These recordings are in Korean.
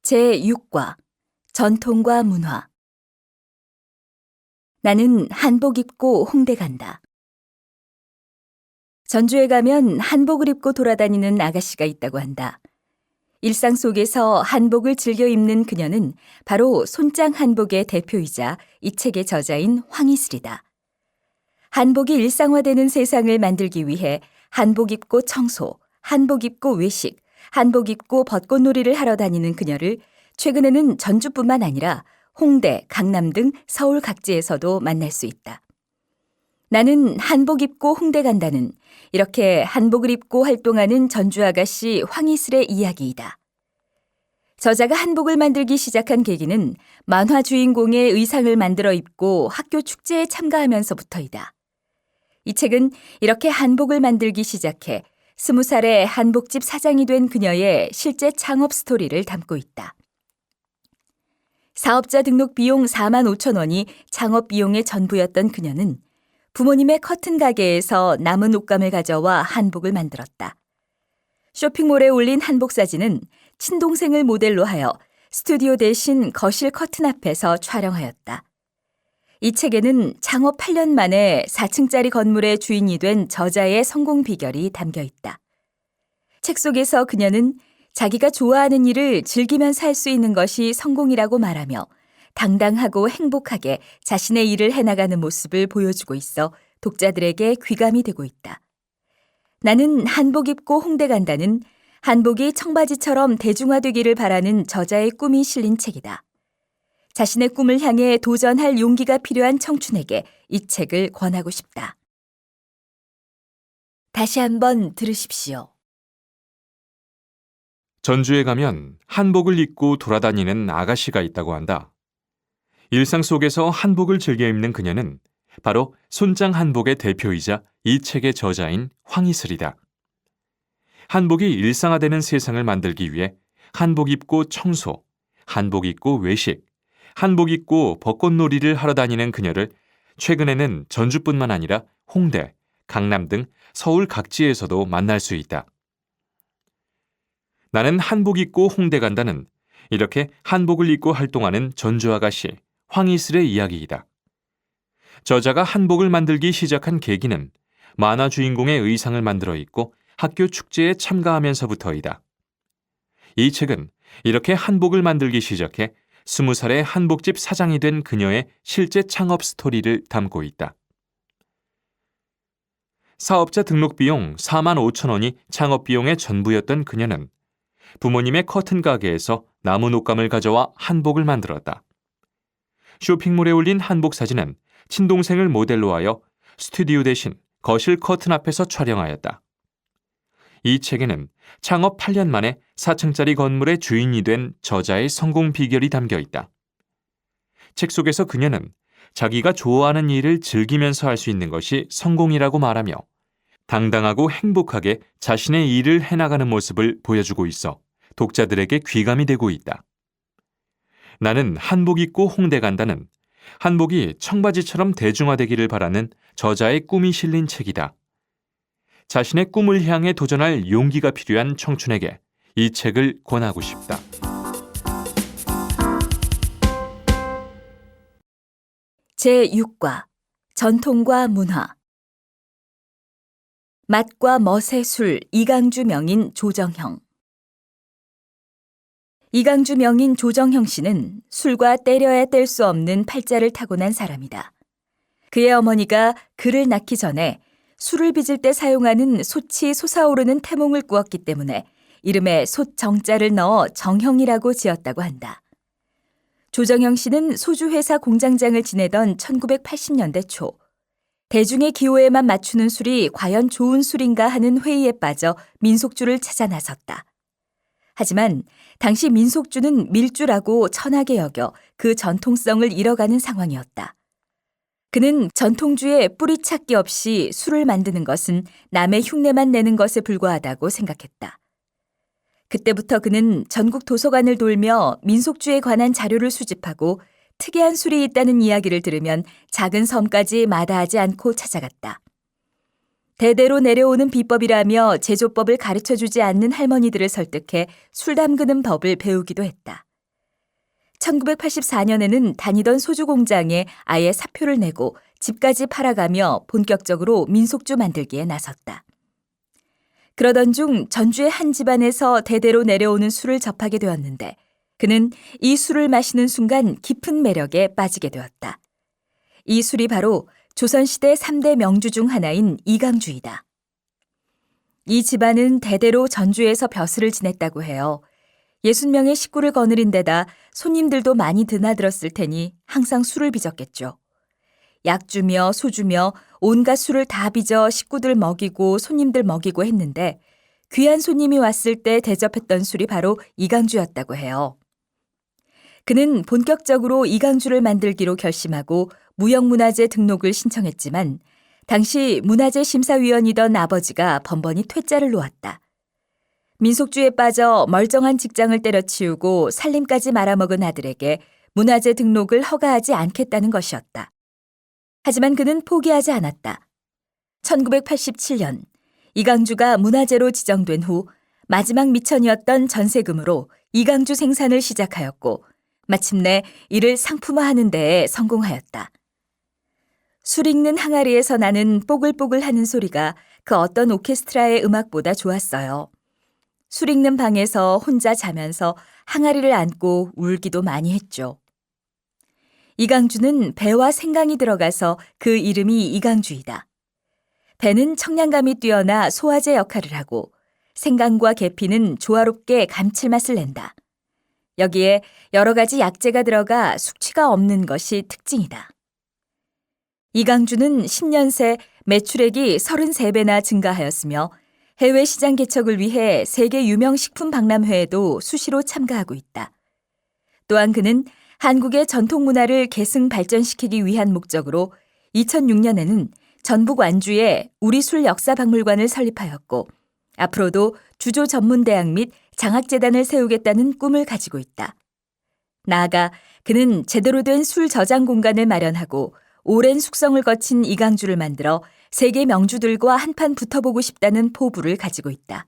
제6과 전통과 문화. 나는 한복 입고 홍대 간다. 전주에 가면 한복을 입고 돌아다니는 아가씨가 있다고 한다. 일상 속에서 한복을 즐겨 입는 그녀는 바로 손장 한복의 대표이자 이 책의 저자인 황희슬이다. 한복이 일상화되는 세상을 만들기 위해 한복 입고 청소, 한복 입고 외식, 한복 입고 벚꽃놀이를 하러 다니는 그녀를 최근에는 전주뿐만 아니라 홍대, 강남 등 서울 각지에서도 만날 수 있다. 나는 한복 입고 홍대 간다는 이렇게 한복을 입고 활동하는 전주 아가씨 황희슬의 이야기이다. 저자가 한복을 만들기 시작한 계기는 만화 주인공의 의상을 만들어 입고 학교 축제에 참가하면서부터이다. 이 책은 이렇게 한복을 만들기 시작해 20살에 한복집 사장이 된 그녀의 실제 창업 스토리를 담고 있다. 사업자 등록 비용 45,000원이 창업 비용의 전부였던 그녀는 부모님의 커튼 가게에서 남은 옷감을 가져와 한복을 만들었다. 쇼핑몰에 올린 한복 사진은 친동생을 모델로 하여 스튜디오 대신 거실 커튼 앞에서 촬영하였다. 이 책에는 창업 8년 만에 4층짜리 건물의 주인이 된 저자의 성공 비결이 담겨 있다. 책 속에서 그녀는 자기가 좋아하는 일을 즐기면서 할 수 있는 것이 성공이라고 말하며 당당하고 행복하게 자신의 일을 해나가는 모습을 보여주고 있어 독자들에게 귀감이 되고 있다. 나는 한복 입고 홍대 간다는 한복이 청바지처럼 대중화되기를 바라는 저자의 꿈이 실린 책이다. 자신의 꿈을 향해 도전할 용기가 필요한 청춘에게 이 책을 권하고 싶다. 다시 한번 들으십시오. 전주에 가면 한복을 입고 돌아다니는 아가씨가 있다고 한다. 일상 속에서 한복을 즐겨 입는 그녀는 바로 손장 한복의 대표이자 이 책의 저자인 황희슬이다. 한복이 일상화되는 세상을 만들기 위해 한복 입고 청소, 한복 입고 외식, 한복 입고 벚꽃놀이를 하러 다니는 그녀를 최근에는 전주뿐만 아니라 홍대, 강남 등 서울 각지에서도 만날 수 있다. 나는 한복 입고 홍대 간다는 이렇게 한복을 입고 활동하는 전주 아가씨 황희슬의 이야기이다. 저자가 한복을 만들기 시작한 계기는 만화 주인공의 의상을 만들어 입고 학교 축제에 참가하면서부터이다. 이 책은 이렇게 한복을 만들기 시작해 20살의 한복집 사장이 된 그녀의 실제 창업 스토리를 담고 있다. 사업자 등록 비용 45,000원이 창업 비용의 전부였던 그녀는 부모님의 커튼 가게에서 남은 옷감을 가져와 한복을 만들었다. 쇼핑몰에 올린 한복 사진은 친동생을 모델로 하여 스튜디오 대신 거실 커튼 앞에서 촬영하였다. 이 책에는 창업 8년 만에 4층짜리 건물의 주인이 된 저자의 성공 비결이 담겨 있다. 책 속에서 그녀는 자기가 좋아하는 일을 즐기면서 할 수 있는 것이 성공이라고 말하며 당당하고 행복하게 자신의 일을 해나가는 모습을 보여주고 있어 독자들에게 귀감이 되고 있다. 나는 한복 입고 홍대 간다는 한복이 청바지처럼 대중화되기를 바라는 저자의 꿈이 실린 책이다. 자신의 꿈을 향해 도전할 용기가 필요한 청춘에게 이 책을 권하고 싶다. 제6과 전통과 문화. 맛과 멋의 술 이강주 명인 조정형. 이강주 명인 조정형 씨는 술과 때려야 뗄 수 없는 팔자를 타고난 사람이다. 그의 어머니가 그를 낳기 전에 술을 빚을 때 사용하는 솥이 솟아오르는 태몽을 꾸었기 때문에 이름에 솥 정자를 넣어 정형이라고 지었다고 한다. 조정형 씨는 소주회사 공장장을 지내던 1980년대 초 대중의 기호에만 맞추는 술이 과연 좋은 술인가 하는 회의에 빠져 민속주를 찾아 나섰다. 하지만 당시 민속주는 밀주라고 천하게 여겨 그 전통성을 잃어가는 상황이었다. 그는 전통주에 뿌리찾기 없이 술을 만드는 것은 남의 흉내만 내는 것에 불과하다고 생각했다. 그때부터 그는 전국 도서관을 돌며 민속주에 관한 자료를 수집하고 특이한 술이 있다는 이야기를 들으면 작은 섬까지 마다하지 않고 찾아갔다. 대대로 내려오는 비법이라며 제조법을 가르쳐주지 않는 할머니들을 설득해 술 담그는 법을 배우기도 했다. 1984년에는 다니던 소주 공장에 아예 사표를 내고 집까지 팔아가며 본격적으로 민속주 만들기에 나섰다. 그러던 중 전주의 한 집안에서 대대로 내려오는 술을 접하게 되었는데 그는 이 술을 마시는 순간 깊은 매력에 빠지게 되었다. 이 술이 바로 조선시대 3대 명주 중 하나인 이강주이다. 이 집안은 대대로 전주에서 벼슬을 지냈다고 해요. 60명의 식구를 거느린 데다 손님들도 많이 드나들었을 테니 항상 술을 빚었겠죠. 약주며 소주며 온갖 술을 다 빚어 식구들 먹이고 손님들 먹이고 했는데 귀한 손님이 왔을 때 대접했던 술이 바로 이강주였다고 해요. 그는 본격적으로 이강주를 만들기로 결심하고 무형문화재 등록을 신청했지만 당시 문화재 심사위원이던 아버지가 번번이 퇴짜를 놓았다. 민속주에 빠져 멀쩡한 직장을 때려치우고 살림까지 말아먹은 아들에게 문화재 등록을 허가하지 않겠다는 것이었다. 하지만 그는 포기하지 않았다. 1987년 이강주가 문화재로 지정된 후 마지막 미천이었던 전세금으로 이강주 생산을 시작하였고 마침내 이를 상품화하는 데에 성공하였다. 술 익는 항아리에서 나는 뽀글뽀글하는 소리가 그 어떤 오케스트라의 음악보다 좋았어요. 술 익는 방에서 혼자 자면서 항아리를 안고 울기도 많이 했죠. 이강주는 배와 생강이 들어가서 그 이름이 이강주이다. 배는 청량감이 뛰어나 소화제 역할을 하고 생강과 계피는 조화롭게 감칠맛을 낸다. 여기에 여러 가지 약재가 들어가 숙취가 없는 것이 특징이다. 이강주는 10년 새 매출액이 33배나 증가하였으며 해외 시장 개척을 위해 세계 유명 식품 박람회에도 수시로 참가하고 있다. 또한 그는 한국의 전통 문화를 계승 발전시키기 위한 목적으로 2006년에는 전북 완주에 우리술 역사박물관을 설립하였고 앞으로도 주조 전문대학 및 장학재단을 세우겠다는 꿈을 가지고 있다. 나아가 그는 제대로 된 술 저장 공간을 마련하고 오랜 숙성을 거친 이강주를 만들어 세계 명주들과 한판 붙어보고 싶다는 포부를 가지고 있다.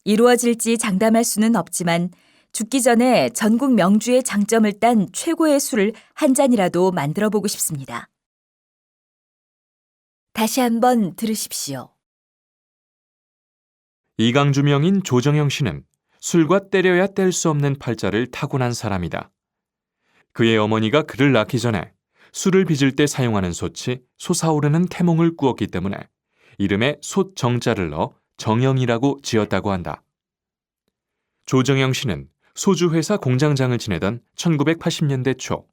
이루어질지 장담할 수는 없지만 죽기 전에 전국 명주의 장점을 딴 최고의 술을 한 잔이라도 만들어 보고 싶습니다. 다시 한번 들으십시오. 이강주 명인 조정형 씨는 술과 때려야 뗄 수 없는 팔자를 타고난 사람이다. 그의 어머니가 그를 낳기 전에 술을 빚을 때 사용하는 솥이 솟아오르는 태몽을 꾸었기 때문에 이름에 솥정자를 넣어 정형이라고 지었다고 한다. 조정형 씨는 소주회사 공장장을 지내던 1980년대 초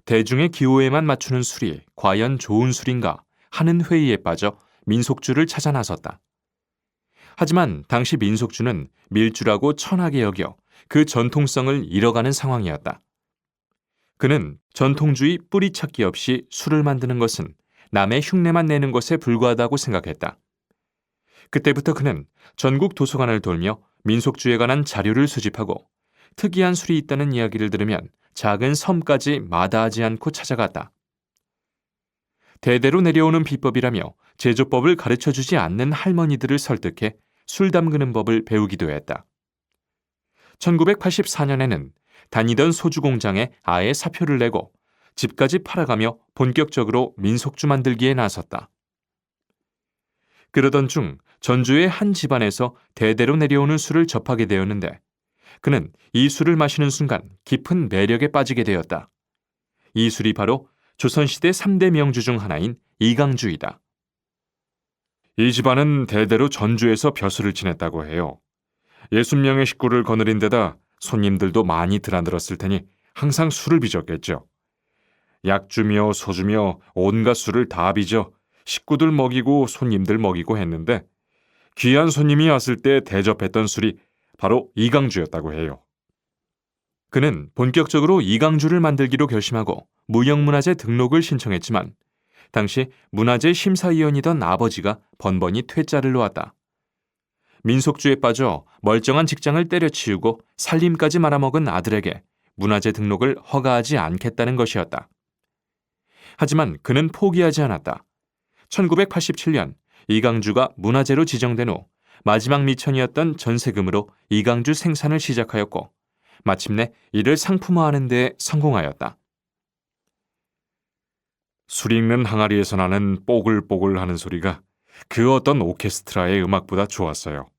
대중의 기호에만 맞추는 술이 과연 좋은 술인가 하는 회의에 빠져 민속주를 찾아 나섰다. 하지만 당시 민속주는 밀주라고 천하게 여겨 그 전통성을 잃어가는 상황이었다. 그는 전통주의 뿌리찾기 없이 술을 만드는 것은 남의 흉내만 내는 것에 불과하다고 생각했다. 그때부터 그는 전국 도서관을 돌며 민속주에 관한 자료를 수집하고 특이한 술이 있다는 이야기를 들으면 작은 섬까지 마다하지 않고 찾아갔다. 대대로 내려오는 비법이라며 제조법을 가르쳐주지 않는 할머니들을 설득해 술 담그는 법을 배우기도 했다. 1984년에는 다니던 소주 공장에 아예 사표를 내고 집까지 팔아가며 본격적으로 민속주 만들기에 나섰다. 그러던 중 전주의 한 집안에서 대대로 내려오는 술을 접하게 되었는데 그는 이 술을 마시는 순간 깊은 매력에 빠지게 되었다. 이 술이 바로 조선시대 3대 명주 중 하나인 이강주이다. 이 집안은 대대로 전주에서 벼슬을 지냈다고 해요. 60명의 식구를 거느린 데다 손님들도 많이 드나들었을 테니 항상 술을 빚었겠죠. 약주며 소주며 온갖 술을 다 빚어 식구들 먹이고 손님들 먹이고 했는데 귀한 손님이 왔을 때 대접했던 술이 바로 이강주였다고 해요. 그는 본격적으로 이강주를 만들기로 결심하고 무형문화재 등록을 신청했지만 당시 문화재 심사위원이던 아버지가 번번이 퇴짜를 놓았다. 민속주에 빠져 멀쩡한 직장을 때려치우고 살림까지 말아먹은 아들에게 문화재 등록을 허가하지 않겠다는 것이었다. 하지만 그는 포기하지 않았다. 1987년 이강주가 문화재로 지정된 후 마지막 미천이었던 전세금으로 이강주 생산을 시작하였고 마침내 이를 상품화하는 데 성공하였다. 술 익는 항아리에서 나는 뽀글뽀글 하는 소리가 그 어떤 오케스트라의 음악보다 좋았어요.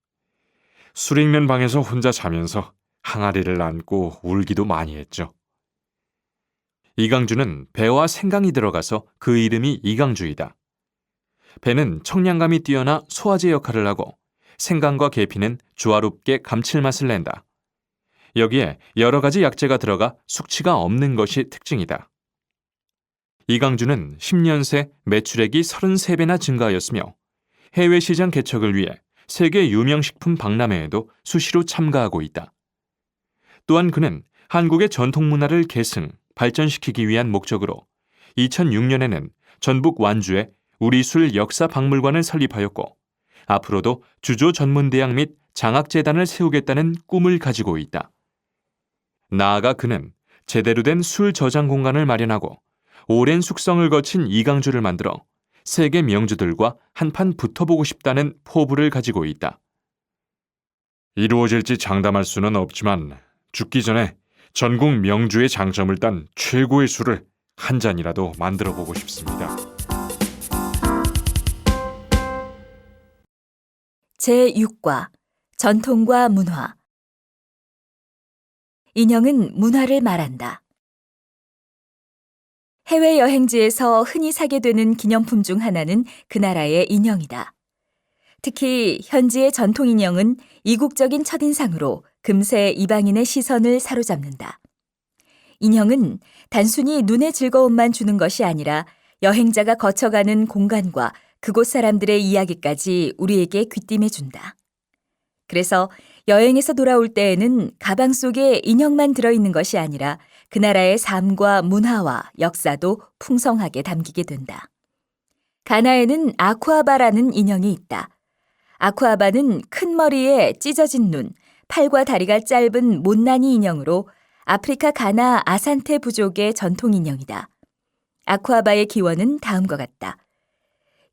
술 익는 방에서 혼자 자면서 항아리를 안고 울기도 많이 했죠. 이강주는 배와 생강이 들어가서 그 이름이 이강주이다. 배는 청량감이 뛰어나 소화제 역할을 하고 생강과 계피는 조화롭게 감칠맛을 낸다. 여기에 여러 가지 약재가 들어가 숙취가 없는 것이 특징이다. 이강주는 10년 새 매출액이 33배나 증가하였으며 해외 시장 개척을 위해 세계 유명 식품 박람회에도 수시로 참가하고 있다. 또한 그는 한국의 전통 문화를 계승, 발전시키기 위한 목적으로 2006년에는 전북 완주에 우리술 역사박물관을 설립하였고 앞으로도 주조 전문대학 및 장학재단을 세우겠다는 꿈을 가지고 있다. 나아가 그는 제대로 된 술 저장 공간을 마련하고 오랜 숙성을 거친 이강주를 만들어 세계 명주들과 한판 붙어보고 싶다는 포부를 가지고 있다. 이루어질지 장담할 수는 없지만 죽기 전에 전국 명주의 장점을 딴 최고의 술을 한 잔이라도 만들어 보고 싶습니다. 제6과 전통과 문화. 인형은 문화를 말한다. 해외여행지에서 흔히 사게 되는 기념품 중 하나는 그 나라의 인형이다. 특히 현지의 전통 인형은 이국적인 첫인상으로 금세 이방인의 시선을 사로잡는다. 인형은 단순히 눈의 즐거움만 주는 것이 아니라 여행자가 거쳐가는 공간과 그곳 사람들의 이야기까지 우리에게 귀띔해준다. 그래서 여행에서 돌아올 때에는 가방 속에 인형만 들어있는 것이 아니라 그 나라의 삶과 문화와 역사도 풍성하게 담기게 된다. 가나에는 아쿠아바라는 인형이 있다. 아쿠아바는 큰 머리에 찢어진 눈, 팔과 다리가 짧은 못난이 인형으로 아프리카 가나 아산테 부족의 전통 인형이다. 아쿠아바의 기원은 다음과 같다.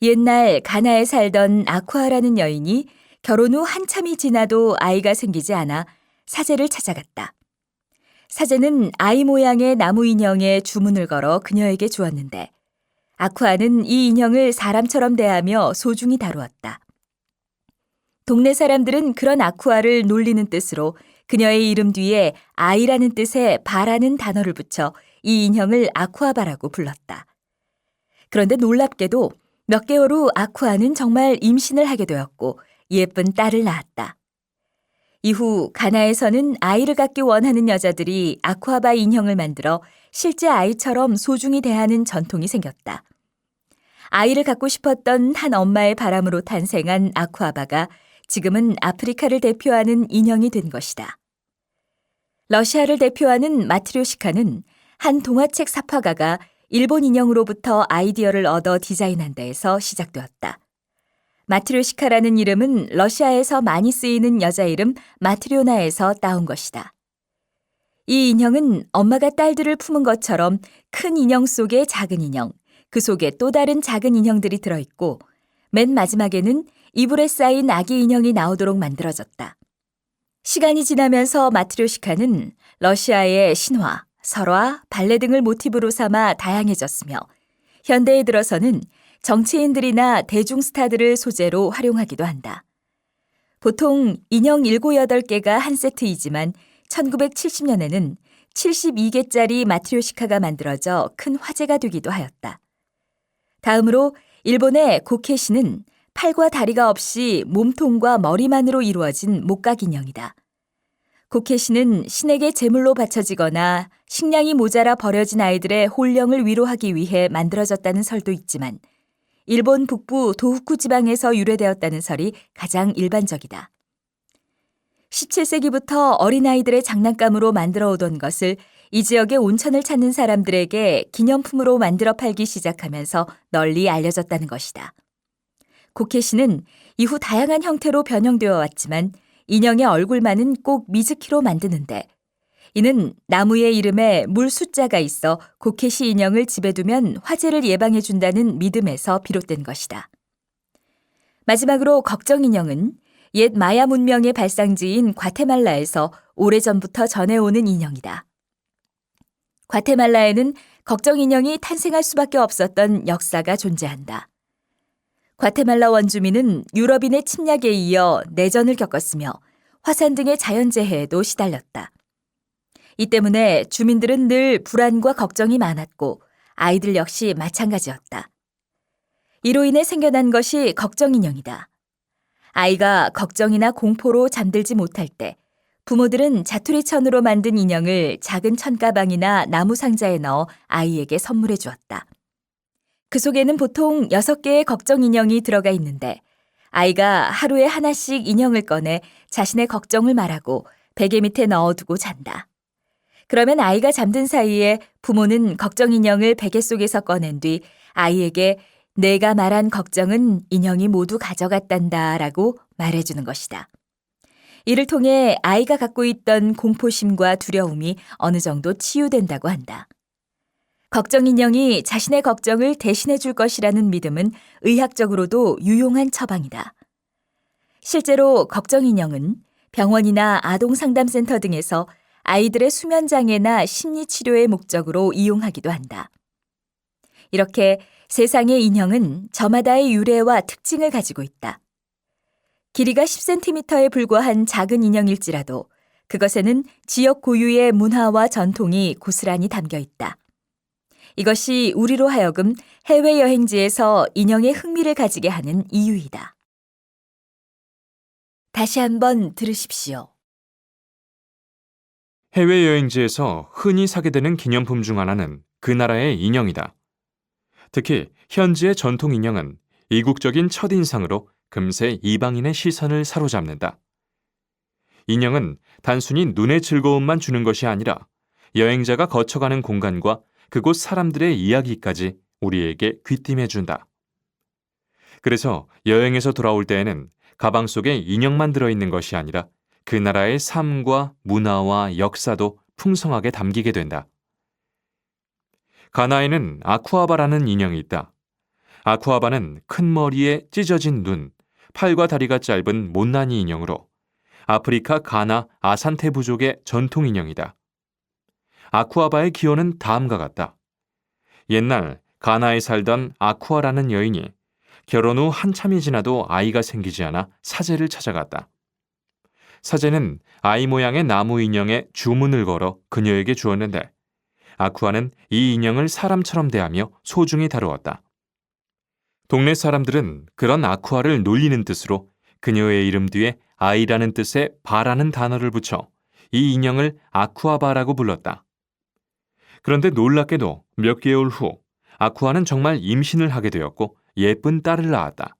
옛날 가나에 살던 아쿠아라는 여인이 결혼 후 한참이 지나도 아이가 생기지 않아 사제를 찾아갔다. 사제는 아이 모양의 나무 인형에 주문을 걸어 그녀에게 주었는데 아쿠아는 이 인형을 사람처럼 대하며 소중히 다루었다. 동네 사람들은 그런 아쿠아를 놀리는 뜻으로 그녀의 이름 뒤에 아이라는 뜻의 바라는 단어를 붙여 이 인형을 아쿠아바라고 불렀다. 그런데 놀랍게도 몇 개월 후 아쿠아는 정말 임신을 하게 되었고 예쁜 딸을 낳았다. 이후 가나에서는 아이를 갖기 원하는 여자들이 아쿠아바 인형을 만들어 실제 아이처럼 소중히 대하는 전통이 생겼다. 아이를 갖고 싶었던 한 엄마의 바람으로 탄생한 아쿠아바가 지금은 아프리카를 대표하는 인형이 된 것이다. 러시아를 대표하는 마트료시카는 한 동화책 삽화가가 일본 인형으로부터 아이디어를 얻어 디자인한 데에서 시작되었다. 마트료시카라는 이름은 러시아에서 많이 쓰이는 여자 이름 마트료나에서 따온 것이다. 이 인형은 엄마가 딸들을 품은 것처럼 큰 인형 속에 작은 인형, 그 속에 또 다른 작은 인형들이 들어있고 맨 마지막에는 이불에 쌓인 아기 인형이 나오도록 만들어졌다. 시간이 지나면서 마트료시카는 러시아의 신화, 설화, 발레 등을 모티브로 삼아 다양해졌으며 현대에 들어서는 정치인들이나 대중 스타들을 소재로 활용하기도 한다. 보통 인형 7, 8개가 한 세트이지만 1970년에는 72개짜리 마트료시카가 만들어져 큰 화제가 되기도 하였다. 다음으로 일본의 고케시는 팔과 다리가 없이 몸통과 머리만으로 이루어진 목각 인형이다. 고케시는 신에게 제물로 바쳐지거나 식량이 모자라 버려진 아이들의 혼령을 위로하기 위해 만들어졌다는 설도 있지만 일본 북부 도후쿠 지방에서 유래되었다는 설이 가장 일반적이다. 17세기부터 어린아이들의 장난감으로 만들어 오던 것을 이 지역의 온천을 찾는 사람들에게 기념품으로 만들어 팔기 시작하면서 널리 알려졌다는 것이다. 고케시는 이후 다양한 형태로 변형되어 왔지만 인형의 얼굴만은 꼭 미즈키로 만드는데 이는 나무의 이름에 물 숫자가 있어 고케시 인형을 집에 두면 화재를 예방해준다는 믿음에서 비롯된 것이다. 마지막으로 걱정 인형은 옛 마야 문명의 발상지인 과테말라에서 오래전부터 전해오는 인형이다. 과테말라에는 걱정 인형이 탄생할 수밖에 없었던 역사가 존재한다. 과테말라 원주민은 유럽인의 침략에 이어 내전을 겪었으며 화산 등의 자연재해에도 시달렸다. 이 때문에 주민들은 늘 불안과 걱정이 많았고 아이들 역시 마찬가지였다. 이로 인해 생겨난 것이 걱정 인형이다. 아이가 걱정이나 공포로 잠들지 못할 때 부모들은 자투리천으로 만든 인형을 작은 천가방이나 나무 상자에 넣어 아이에게 선물해 주었다. 그 속에는 보통 6개의 걱정 인형이 들어가 있는데 아이가 하루에 하나씩 인형을 꺼내 자신의 걱정을 말하고 베개 밑에 넣어두고 잔다. 그러면 아이가 잠든 사이에 부모는 걱정 인형을 베개 속에서 꺼낸 뒤 아이에게 내가 말한 걱정은 인형이 모두 가져갔단다 라고 말해주는 것이다. 이를 통해 아이가 갖고 있던 공포심과 두려움이 어느 정도 치유된다고 한다. 걱정 인형이 자신의 걱정을 대신해 줄 것이라는 믿음은 의학적으로도 유용한 처방이다. 실제로 걱정 인형은 병원이나 아동상담센터 등에서 아이들의 수면장애나 심리치료의 목적으로 이용하기도 한다. 이렇게 세상의 인형은 저마다의 유래와 특징을 가지고 있다. 길이가 10cm에 불과한 작은 인형일지라도 그것에는 지역 고유의 문화와 전통이 고스란히 담겨 있다. 이것이 우리로 하여금 해외여행지에서 인형에 흥미를 가지게 하는 이유이다. 다시 한번 들으십시오. 해외여행지에서 흔히 사게 되는 기념품 중 하나는 그 나라의 인형이다. 특히 현지의 전통 인형은 이국적인 첫인상으로 금세 이방인의 시선을 사로잡는다. 인형은 단순히 눈의 즐거움만 주는 것이 아니라 여행자가 거쳐가는 공간과 그곳 사람들의 이야기까지 우리에게 귀띔해준다. 그래서 여행에서 돌아올 때에는 가방 속에 인형만 들어있는 것이 아니라 그 나라의 삶과 문화와 역사도 풍성하게 담기게 된다. 가나에는 아쿠아바라는 인형이 있다. 아쿠아바는 큰 머리에 찢어진 눈, 팔과 다리가 짧은 못난이 인형으로 아프리카 가나 아산테 부족의 전통 인형이다. 아쿠아바의 기원은 다음과 같다. 옛날 가나에 살던 아쿠아라는 여인이 결혼 후 한참이 지나도 아이가 생기지 않아 사제를 찾아갔다. 사제는 아이 모양의 나무 인형에 주문을 걸어 그녀에게 주었는데 아쿠아는 이 인형을 사람처럼 대하며 소중히 다루었다. 동네 사람들은 그런 아쿠아를 놀리는 뜻으로 그녀의 이름 뒤에 아이라는 뜻의 바라는 단어를 붙여 이 인형을 아쿠아바라고 불렀다. 그런데 놀랍게도 몇 개월 후 아쿠아는 정말 임신을 하게 되었고 예쁜 딸을 낳았다.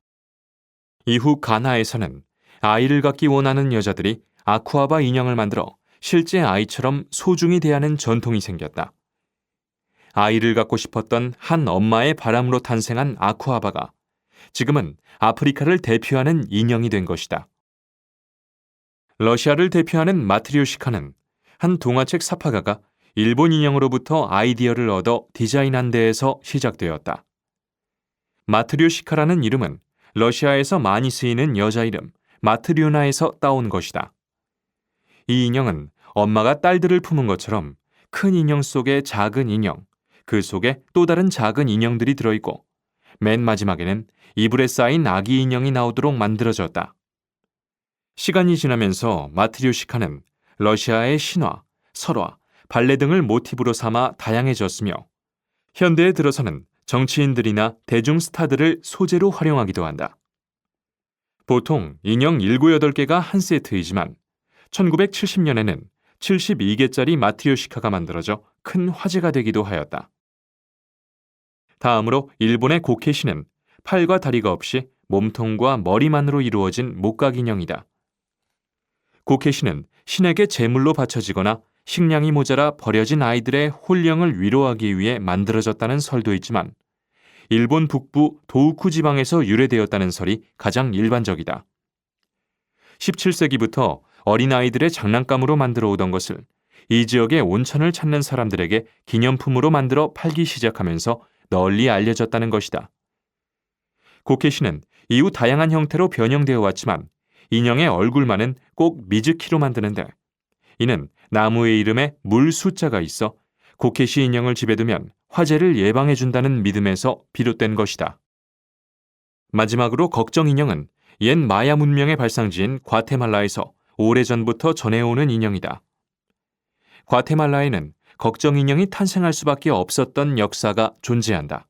이후 가나에서는 아이를 갖기 원하는 여자들이 아쿠아바 인형을 만들어 실제 아이처럼 소중히 대하는 전통이 생겼다. 아이를 갖고 싶었던 한 엄마의 바람으로 탄생한 아쿠아바가 지금은 아프리카를 대표하는 인형이 된 것이다. 러시아를 대표하는 마트리오시카는 한 동화책 사파가가 일본 인형으로부터 아이디어를 얻어 디자인한 데에서 시작되었다. 마트리오시카라는 이름은 러시아에서 많이 쓰이는 여자 이름 마트리오나에서 따온 것이다. 이 인형은 엄마가 딸들을 품은 것처럼 큰 인형 속에 작은 인형, 그 속에 또 다른 작은 인형들이 들어있고 맨 마지막에는 이불에 쌓인 아기 인형이 나오도록 만들어졌다. 시간이 지나면서 마트리오시카는 러시아의 신화, 설화, 발레 등을 모티브로 삼아 다양해졌으며 현대에 들어서는 정치인들이나 대중 스타들을 소재로 활용하기도 한다. 보통 인형 7, 8개가 한 세트이지만 1970년에는 72개짜리 마트리오시카가 만들어져 큰 화제가 되기도 하였다. 다음으로 일본의 고케시는 팔과 다리가 없이 몸통과 머리만으로 이루어진 목각 인형이다. 고케시는 신에게 제물로 바쳐지거나 식량이 모자라 버려진 아이들의 혼령을 위로하기 위해 만들어졌다는 설도 있지만 일본 북부 도우쿠 지방에서 유래되었다는 설이 가장 일반적이다. 17세기부터 어린아이들의 장난감으로 만들어 오던 것을 이 지역의 온천을 찾는 사람들에게 기념품으로 만들어 팔기 시작하면서 널리 알려졌다는 것이다. 고케시는 이후 다양한 형태로 변형되어 왔지만 인형의 얼굴만은 꼭 미즈키로 만드는데 이는 나무의 이름에 물 숫자가 있어 고케시 인형을 집에 두면 화재를 예방해준다는 믿음에서 비롯된 것이다. 마지막으로 걱정 인형은 옛 마야 문명의 발상지인 과테말라에서 오래전부터 전해오는 인형이다. 과테말라에는 걱정 인형이 탄생할 수밖에 없었던 역사가 존재한다.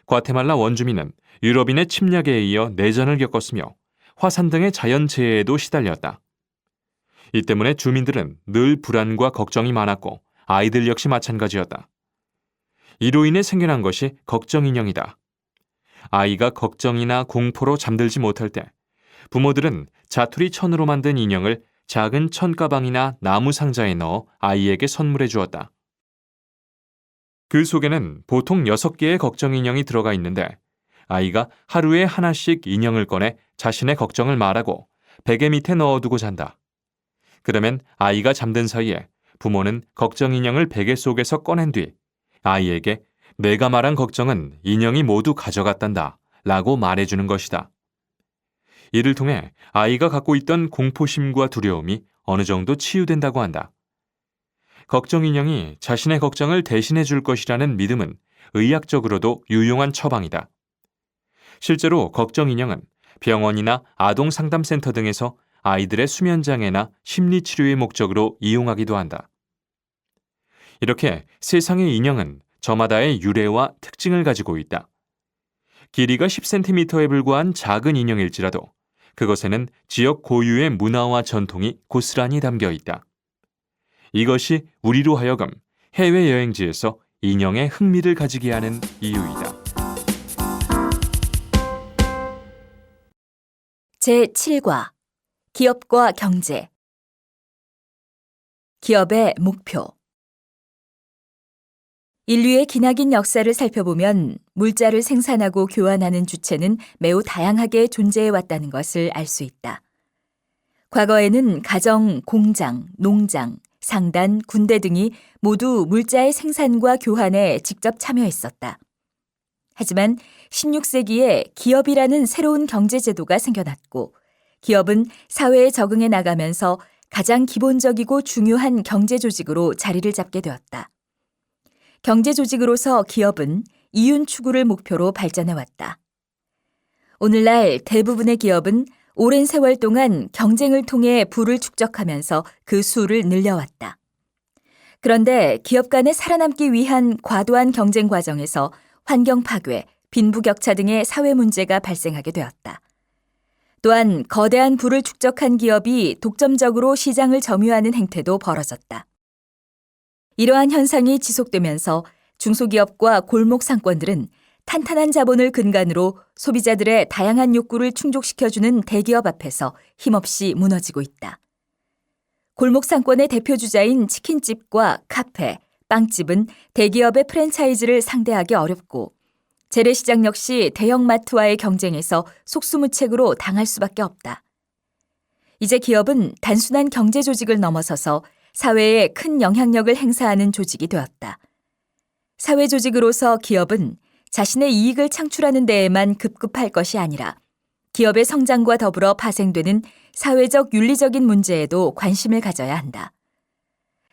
과테말라 원주민은 유럽인의 침략에 이어 내전을 겪었으며 화산 등의 자연재해에도 시달렸다. 이 때문에 주민들은 늘 불안과 걱정이 많았고 아이들 역시 마찬가지였다. 이로 인해 생겨난 것이 걱정 인형이다. 아이가 걱정이나 공포로 잠들지 못할 때 부모들은 자투리 천으로 만든 인형을 작은 천가방이나 나무 상자에 넣어 아이에게 선물해 주었다. 그 속에는 보통 6개의 걱정 인형이 들어가 있는데 아이가 하루에 하나씩 인형을 꺼내 자신의 걱정을 말하고 베개 밑에 넣어두고 잔다. 그러면 아이가 잠든 사이에 부모는 걱정 인형을 베개 속에서 꺼낸 뒤 아이에게 내가 말한 걱정은 인형이 모두 가져갔단다 라고 말해주는 것이다. 이를 통해 아이가 갖고 있던 공포심과 두려움이 어느 정도 치유된다고 한다. 걱정 인형이 자신의 걱정을 대신해 줄 것이라는 믿음은 의학적으로도 유용한 처방이다. 실제로 걱정 인형은 병원이나 아동상담센터 등에서 아이들의 수면장애나 심리치료의 목적으로 이용하기도 한다. 이렇게 세상의 인형은 저마다의 유래와 특징을 가지고 있다. 길이가 10cm에 불과한 작은 인형일지라도 그것에는 지역 고유의 문화와 전통이 고스란히 담겨 있다. 이것이 우리로 하여금 해외여행지에서 인형에 흥미를 가지게 하는 이유이다. 제7과 기업과 경제. 기업의 목표. 인류의 기나긴 역사를 살펴보면 물자를 생산하고 교환하는 주체는 매우 다양하게 존재해 왔다는 것을 알 수 있다. 과거에는 가정, 공장, 농장, 상단, 군대 등이 모두 물자의 생산과 교환에 직접 참여했었다. 하지만 16세기에 기업이라는 새로운 경제제도가 생겨났고 기업은 사회에 적응해 나가면서 가장 기본적이고 중요한 경제조직으로 자리를 잡게 되었다. 경제조직으로서 기업은 이윤 추구를 목표로 발전해왔다. 오늘날 대부분의 기업은 오랜 세월 동안 경쟁을 통해 부를 축적하면서 그 수를 늘려왔다. 그런데 기업 간에 살아남기 위한 과도한 경쟁 과정에서 환경 파괴, 빈부격차 등의 사회 문제가 발생하게 되었다. 또한 거대한 부를 축적한 기업이 독점적으로 시장을 점유하는 행태도 벌어졌다. 이러한 현상이 지속되면서 중소기업과 골목 상권들은 탄탄한 자본을 근간으로 소비자들의 다양한 욕구를 충족시켜주는 대기업 앞에서 힘없이 무너지고 있다. 골목 상권의 대표 주자인 치킨집과 카페, 빵집은 대기업의 프랜차이즈를 상대하기 어렵고 재래시장 역시 대형마트와의 경쟁에서 속수무책으로 당할 수밖에 없다. 이제 기업은 단순한 경제 조직을 넘어서서 사회에 큰 영향력을 행사하는 조직이 되었다. 사회 조직으로서 기업은 자신의 이익을 창출하는 데에만 급급할 것이 아니라 기업의 성장과 더불어 파생되는 사회적 윤리적인 문제에도 관심을 가져야 한다.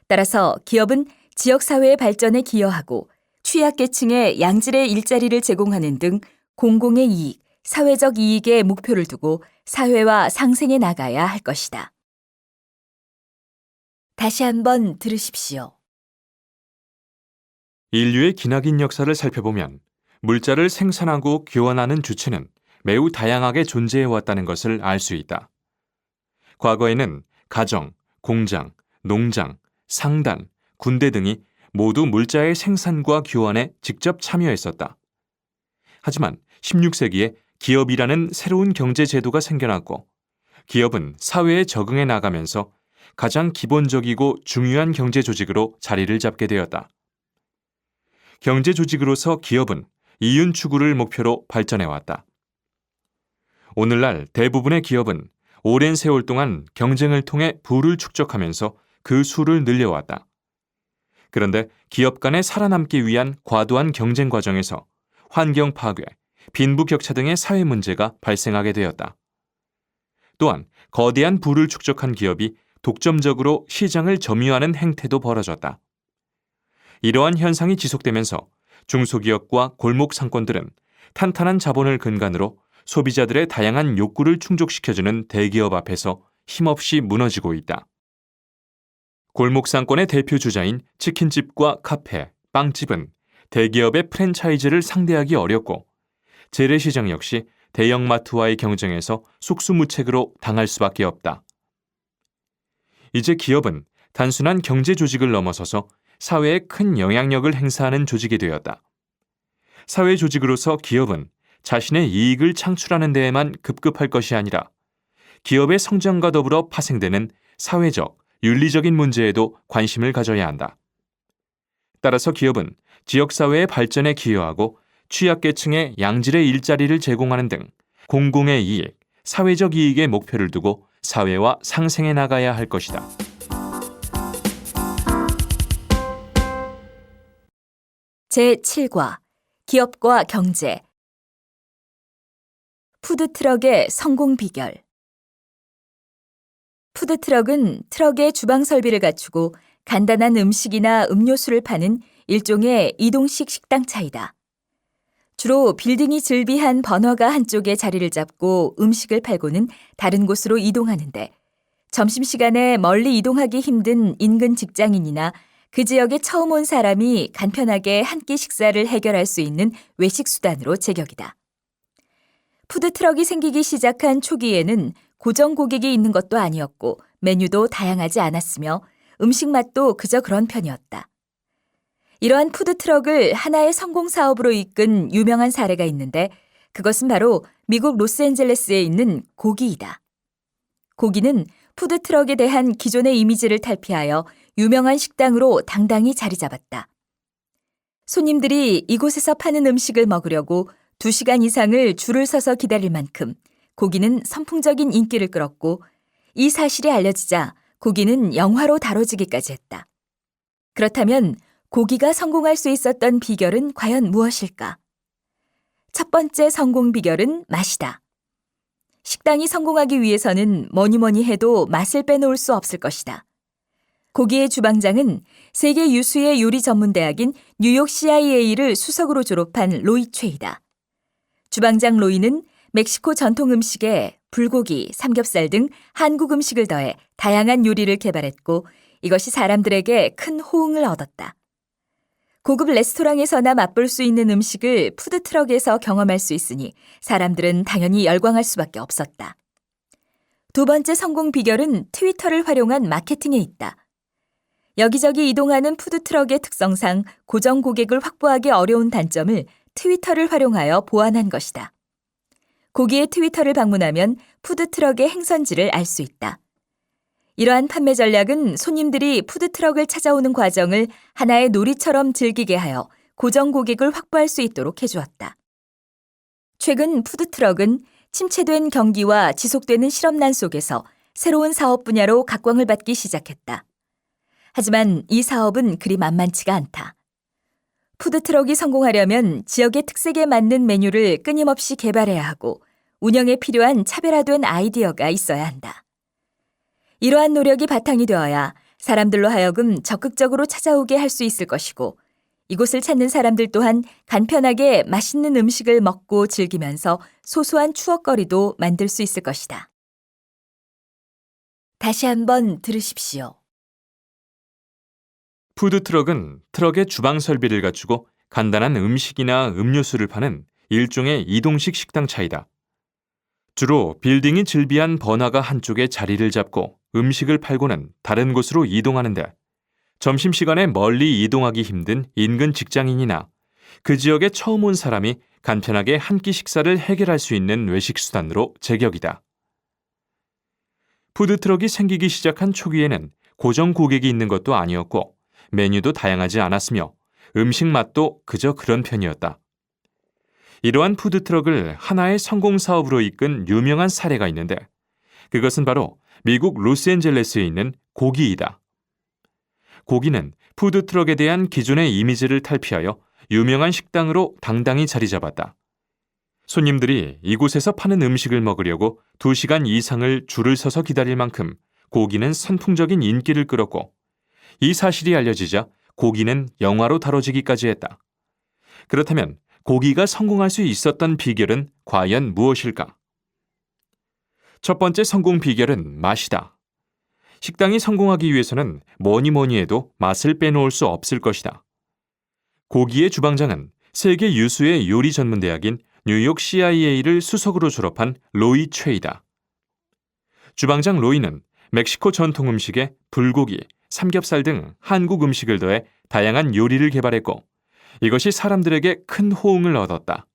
따라서 기업은 지역사회의 발전에 기여하고 취약계층에 양질의 일자리를 제공하는 등 공공의 이익, 사회적 이익에 목표를 두고 사회와 상생해 나가야 할 것이다. 다시 한번 들으십시오. 인류의 기나긴 역사를 살펴보면 물자를 생산하고 교환하는 주체는 매우 다양하게 존재해 왔다는 것을 알 수 있다. 과거에는 가정, 공장, 농장, 상단, 군대 등이 모두 물자의 생산과 교환에 직접 참여했었다. 하지만 16세기에 기업이라는 새로운 경제 제도가 생겨났고 기업은 사회에 적응해 나가면서 가장 기본적이고 중요한 경제 조직으로 자리를 잡게 되었다. 경제 조직으로서 기업은 이윤 추구를 목표로 발전해왔다. 오늘날 대부분의 기업은 오랜 세월 동안 경쟁을 통해 부를 축적하면서 그 수를 늘려왔다. 그런데 기업 간에 살아남기 위한 과도한 경쟁 과정에서 환경 파괴, 빈부격차 등의 사회 문제가 발생하게 되었다. 또한 거대한 부를 축적한 기업이 독점적으로 시장을 점유하는 행태도 벌어졌다. 이러한 현상이 지속되면서 중소기업과 골목 상권들은 탄탄한 자본을 근간으로 소비자들의 다양한 욕구를 충족시켜주는 대기업 앞에서 힘없이 무너지고 있다. 골목 상권의 대표 주자인 치킨집과 카페, 빵집은 대기업의 프랜차이즈를 상대하기 어렵고 재래시장 역시 대형마트와의 경쟁에서 속수무책으로 당할 수밖에 없다. 이제 기업은 단순한 경제 조직을 넘어서서 사회에 큰 영향력을 행사하는 조직이 되었다. 사회 조직으로서 기업은 자신의 이익을 창출하는 데에만 급급할 것이 아니라 기업의 성장과 더불어 파생되는 사회적, 윤리적인 문제에도 관심을 가져야 한다. 따라서 기업은 지역사회의 발전에 기여하고 취약계층의 양질의 일자리를 제공하는 등 공공의 이익, 사회적 이익의 목표를 두고 사회와 상생해 나가야 할 것이다. 제7과 기업과 경제 푸드트럭의 성공 비결. 푸드트럭은 트럭에 주방 설비를 갖추고 간단한 음식이나 음료수를 파는 일종의 이동식 식당 차이다. 주로 빌딩이 즐비한 버너가 한쪽에 자리를 잡고 음식을 팔고는 다른 곳으로 이동하는데 점심시간에 멀리 이동하기 힘든 인근 직장인이나 그 지역에 처음 온 사람이 간편하게 한 끼 식사를 해결할 수 있는 외식 수단으로 제격이다. 푸드트럭이 생기기 시작한 초기에는 고정 고객이 있는 것도 아니었고 메뉴도 다양하지 않았으며 음식 맛도 그저 그런 편이었다. 이러한 푸드트럭을 하나의 성공 사업으로 이끈 유명한 사례가 있는데 그것은 바로 미국 로스앤젤레스에 있는 고기이다. 고기는 푸드트럭에 대한 기존의 이미지를 탈피하여 유명한 식당으로 당당히 자리 잡았다. 손님들이 이곳에서 파는 음식을 먹으려고 2시간 이상을 줄을 서서 기다릴 만큼 고기는 선풍적인 인기를 끌었고 이 사실이 알려지자 고기는 영화로 다뤄지기까지 했다. 그렇다면 고기가 성공할 수 있었던 비결은 과연 무엇일까? 첫 번째 성공 비결은 맛이다. 식당이 성공하기 위해서는 뭐니 해도 맛을 빼놓을 수 없을 것이다. 고기의 주방장은 세계 유수의 요리 전문 대학인 뉴욕 CIA를 수석으로 졸업한 로이 최이다. 주방장 로이는 멕시코 전통 음식에 불고기, 삼겹살 등 한국 음식을 더해 다양한 요리를 개발했고 이것이 사람들에게 큰 호응을 얻었다. 고급 레스토랑에서나 맛볼 수 있는 음식을 푸드트럭에서 경험할 수 있으니 사람들은 당연히 열광할 수밖에 없었다. 두 번째 성공 비결은 트위터를 활용한 마케팅에 있다. 여기저기 이동하는 푸드트럭의 특성상 고정 고객을 확보하기 어려운 단점을 트위터를 활용하여 보완한 것이다. 고기의 트위터를 방문하면 푸드트럭의 행선지를 알 수 있다. 이러한 판매 전략은 손님들이 푸드트럭을 찾아오는 과정을 하나의 놀이처럼 즐기게 하여 고정 고객을 확보할 수 있도록 해주었다. 최근 푸드트럭은 침체된 경기와 지속되는 실업난 속에서 새로운 사업 분야로 각광을 받기 시작했다. 하지만 이 사업은 그리 만만치가 않다. 푸드트럭이 성공하려면 지역의 특색에 맞는 메뉴를 끊임없이 개발해야 하고 운영에 필요한 차별화된 아이디어가 있어야 한다. 이러한 노력이 바탕이 되어야 사람들로 하여금 적극적으로 찾아오게 할 수 있을 것이고 이곳을 찾는 사람들 또한 간편하게 맛있는 음식을 먹고 즐기면서 소소한 추억거리도 만들 수 있을 것이다. 다시 한번 들으십시오. 푸드트럭은 트럭에 주방 설비를 갖추고 간단한 음식이나 음료수를 파는 일종의 이동식 식당 차이다. 주로 빌딩이 즐비한 번화가 한쪽에 자리를 잡고 음식을 팔고는 다른 곳으로 이동하는데 점심시간에 멀리 이동하기 힘든 인근 직장인이나 그 지역에 처음 온 사람이 간편하게 한 끼 식사를 해결할 수 있는 외식 수단으로 제격이다. 푸드트럭이 생기기 시작한 초기에는 고정 고객이 있는 것도 아니었고 메뉴도 다양하지 않았으며 음식 맛도 그저 그런 편이었다. 이러한 푸드트럭을 하나의 성공 사업으로 이끈 유명한 사례가 있는데 그것은 바로 미국 로스앤젤레스에 있는 고기이다. 고기는 푸드트럭에 대한 기존의 이미지를 탈피하여 유명한 식당으로 당당히 자리 잡았다. 손님들이 이곳에서 파는 음식을 먹으려고 2시간 이상을 줄을 서서 기다릴 만큼 고기는 선풍적인 인기를 끌었고, 이 사실이 알려지자 고기는 영화로 다뤄지기까지 했다. 그렇다면 고기가 성공할 수 있었던 비결은 과연 무엇일까? 첫 번째 성공 비결은 맛이다. 식당이 성공하기 위해서는 뭐니 해도 맛을 빼놓을 수 없을 것이다. 고기의 주방장은 세계 유수의 요리 전문 대학인 뉴욕 CIA를 수석으로 졸업한 로이 최이다. 주방장 로이는 멕시코 전통 음식에 불고기, 삼겹살 등 한국 음식을 더해 다양한 요리를 개발했고, 이것이 사람들에게 큰 호응을 얻었다.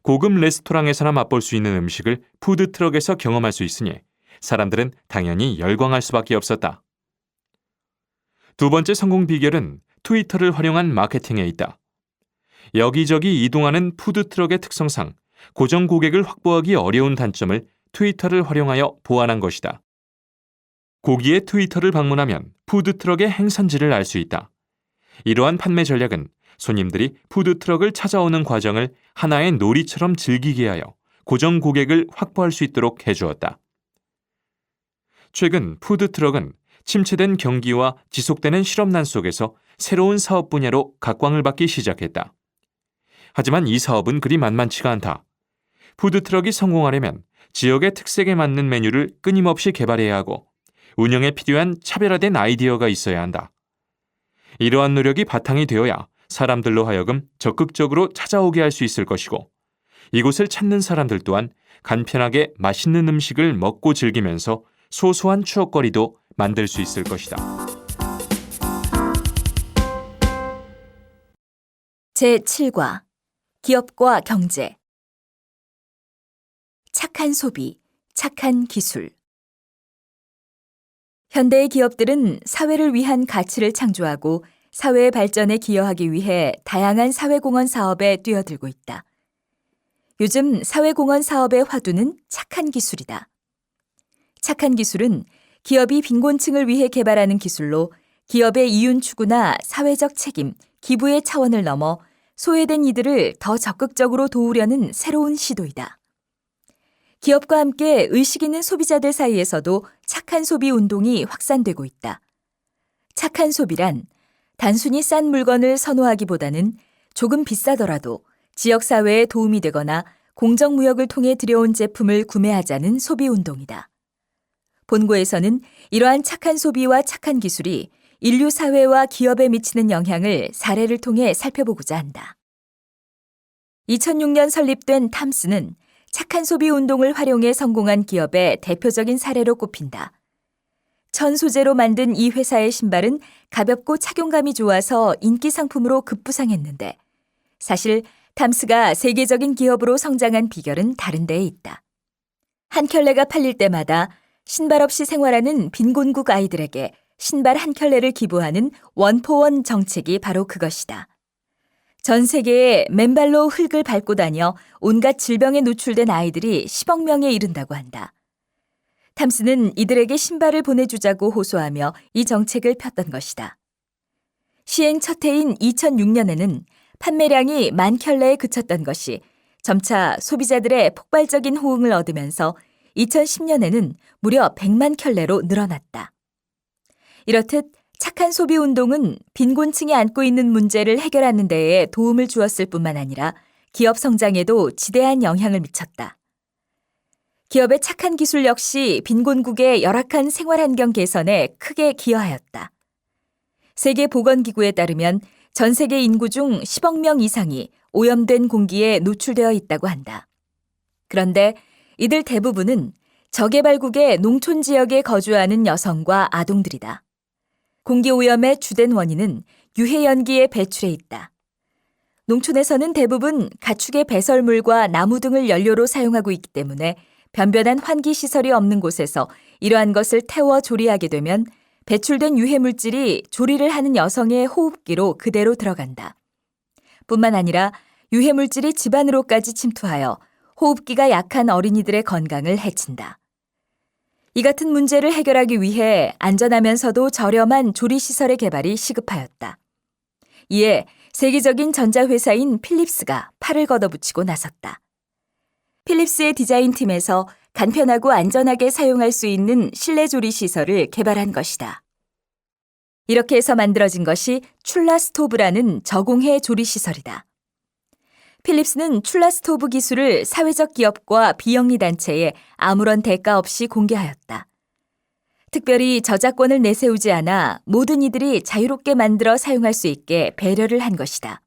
고급 레스토랑에서나 맛볼 수 있는 음식을 푸드트럭에서 경험할 수 있으니 사람들은 당연히 열광할 수밖에 없었다. 두 번째 성공 비결은 트위터를 활용한 마케팅에 있다. 여기저기 이동하는 푸드트럭의 특성상 고정 고객을 확보하기 어려운 단점을 트위터를 활용하여 보완한 것이다. 고기의 트위터를 방문하면 푸드트럭의 행선지를 알 수 있다. 이러한 판매 전략은 손님들이 푸드트럭을 찾아오는 과정을 하나의 놀이처럼 즐기게 하여 고정 고객을 확보할 수 있도록 해주었다. 최근 푸드트럭은 침체된 경기와 지속되는 실업난 속에서 새로운 사업 분야로 각광을 받기 시작했다. 하지만 이 사업은 그리 만만치가 않다. 푸드트럭이 성공하려면 지역의 특색에 맞는 메뉴를 끊임없이 개발해야 하고 운영에 필요한 차별화된 아이디어가 있어야 한다. 이러한 노력이 바탕이 되어야 사람들로 하여금 적극적으로 찾아오게 할 수 있을 것이고, 이곳을 찾는 사람들 또한 간편하게 맛있는 음식을 먹고 즐기면서 소소한 추억거리도 만들 수 있을 것이다. 제7과 기업과 경제. 착한 소비, 착한 기술. 현대의 기업들은 사회를 위한 가치를 창조하고 사회의 발전에 기여하기 위해 다양한 사회공헌 사업에 뛰어들고 있다. 요즘 사회공헌 사업의 화두는 착한 기술이다. 착한 기술은 기업이 빈곤층을 위해 개발하는 기술로 기업의 이윤 추구나 사회적 책임, 기부의 차원을 넘어 소외된 이들을 더 적극적으로 도우려는 새로운 시도이다. 기업과 함께 의식 있는 소비자들 사이에서도 착한 소비 운동이 확산되고 있다. 착한 소비란 단순히 싼 물건을 선호하기보다는 조금 비싸더라도 지역사회에 도움이 되거나 공정무역을 통해 들여온 제품을 구매하자는 소비 운동이다. 본고에서는 이러한 착한 소비와 착한 기술이 인류 사회와 기업에 미치는 영향을 사례를 통해 살펴보고자 한다. 2006년 설립된 탐스는 착한 소비 운동을 활용해 성공한 기업의 대표적인 사례로 꼽힌다. 천 소재로 만든 이 회사의 신발은 가볍고 착용감이 좋아서 인기 상품으로 급부상했는데, 사실 탐스가 세계적인 기업으로 성장한 비결은 다른 데에 있다. 한 켤레가 팔릴 때마다 신발 없이 생활하는 빈곤국 아이들에게 신발 한 켤레를 기부하는 원포원 정책이 바로 그것이다. 전 세계에 맨발로 흙을 밟고 다녀 온갖 질병에 노출된 아이들이 10억 명에 이른다고 한다. 탐스는 이들에게 신발을 보내주자고 호소하며 이 정책을 폈던 것이다. 시행 첫 해인 2006년에는 판매량이 10,000켤레에 그쳤던 것이 점차 소비자들의 폭발적인 호응을 얻으면서 2010년에는 무려 100만 켤레로 늘어났다. 이렇듯 착한 소비 운동은 빈곤층이 안고 있는 문제를 해결하는 데에 도움을 주었을 뿐만 아니라 기업 성장에도 지대한 영향을 미쳤다. 기업의 착한 기술 역시 빈곤국의 열악한 생활 환경 개선에 크게 기여하였다. 세계보건기구에 따르면 전 세계 인구 중 10억 명 이상이 오염된 공기에 노출되어 있다고 한다. 그런데 이들 대부분은 저개발국의 농촌 지역에 거주하는 여성과 아동들이다. 공기오염의 주된 원인은 유해연기의 배출에 있다. 농촌에서는 대부분 가축의 배설물과 나무 등을 연료로 사용하고 있기 때문에 변변한 환기시설이 없는 곳에서 이러한 것을 태워 조리하게 되면 배출된 유해물질이 조리를 하는 여성의 호흡기로 그대로 들어간다. 뿐만 아니라 유해물질이 집안으로까지 침투하여 호흡기가 약한 어린이들의 건강을 해친다. 이 같은 문제를 해결하기 위해 안전하면서도 저렴한 조리시설의 개발이 시급하였다. 이에 세계적인 전자회사인 필립스가 팔을 걷어붙이고 나섰다. 필립스의 디자인팀에서 간편하고 안전하게 사용할 수 있는 실내 조리 시설을 개발한 것이다. 이렇게 해서 만들어진 것이 출라스토브라는 저공해 조리 시설이다. 필립스는 출라스토브 기술을 사회적 기업과 비영리 단체에 아무런 대가 없이 공개하였다. 특별히 저작권을 내세우지 않아 모든 이들이 자유롭게 만들어 사용할 수 있게 배려를 한 것이다.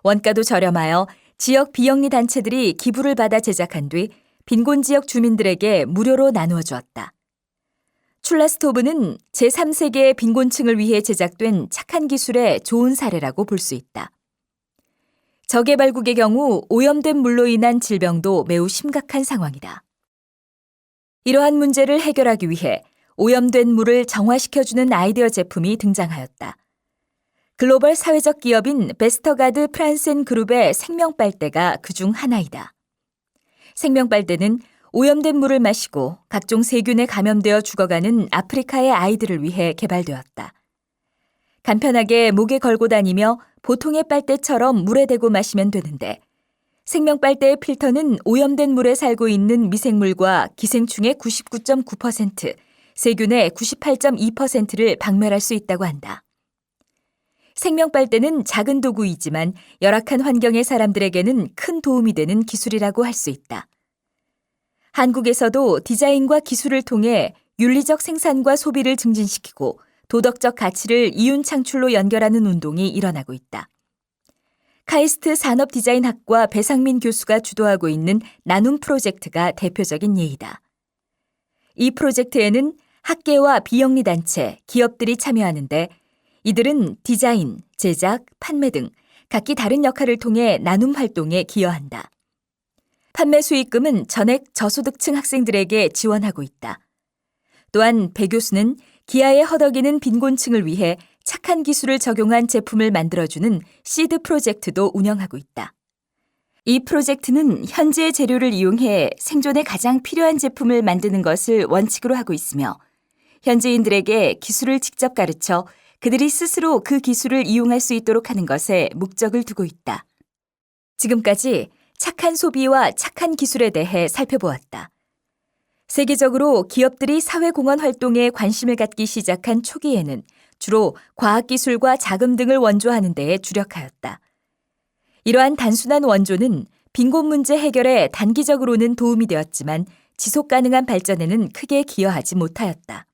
원가도 저렴하여 지역 비영리 단체들이 기부를 받아 제작한 뒤 빈곤 지역 주민들에게 무료로 나누어 주었다. 출라스토브는 제3세계의 빈곤층을 위해 제작된 착한 기술의 좋은 사례라고 볼 수 있다. 저개발국의 경우 오염된 물로 인한 질병도 매우 심각한 상황이다. 이러한 문제를 해결하기 위해 오염된 물을 정화시켜주는 아이디어 제품이 등장하였다. 글로벌 사회적 기업인 베스터가드 프란센 그룹의 생명빨대가 그중 하나이다. 생명빨대는 오염된 물을 마시고 각종 세균에 감염되어 죽어가는 아프리카의 아이들을 위해 개발되었다. 간편하게 목에 걸고 다니며 보통의 빨대처럼 물에 대고 마시면 되는데 생명빨대의 필터는 오염된 물에 살고 있는 미생물과 기생충의 99.9%, 세균의 98.2%를 박멸할 수 있다고 한다. 생명빨대는 작은 도구이지만 열악한 환경의 사람들에게는 큰 도움이 되는 기술이라고 할 수 있다. 한국에서도 디자인과 기술을 통해 윤리적 생산과 소비를 증진시키고 도덕적 가치를 이윤 창출로 연결하는 운동이 일어나고 있다. 카이스트 산업디자인학과 배상민 교수가 주도하고 있는 나눔 프로젝트가 대표적인 예이다. 이 프로젝트에는 학계와 비영리 단체, 기업들이 참여하는데 이들은 디자인, 제작, 판매 등 각기 다른 역할을 통해 나눔 활동에 기여한다. 판매 수익금은 전액 저소득층 학생들에게 지원하고 있다. 또한 배 교수는 기아에 허덕이는 빈곤층을 위해 착한 기술을 적용한 제품을 만들어주는 시드 프로젝트도 운영하고 있다. 이 프로젝트는 현지의 재료를 이용해 생존에 가장 필요한 제품을 만드는 것을 원칙으로 하고 있으며 현지인들에게 기술을 직접 가르쳐 그들이 스스로 그 기술을 이용할 수 있도록 하는 것에 목적을 두고 있다. 지금까지 착한 소비와 착한 기술에 대해 살펴보았다. 세계적으로 기업들이 사회공헌 활동에 관심을 갖기 시작한 초기에는 주로 과학기술과 자금 등을 원조하는 데에 주력하였다. 이러한 단순한 원조는 빈곤 문제 해결에 단기적으로는 도움이 되었지만 지속 가능한 발전에는 크게 기여하지 못하였다.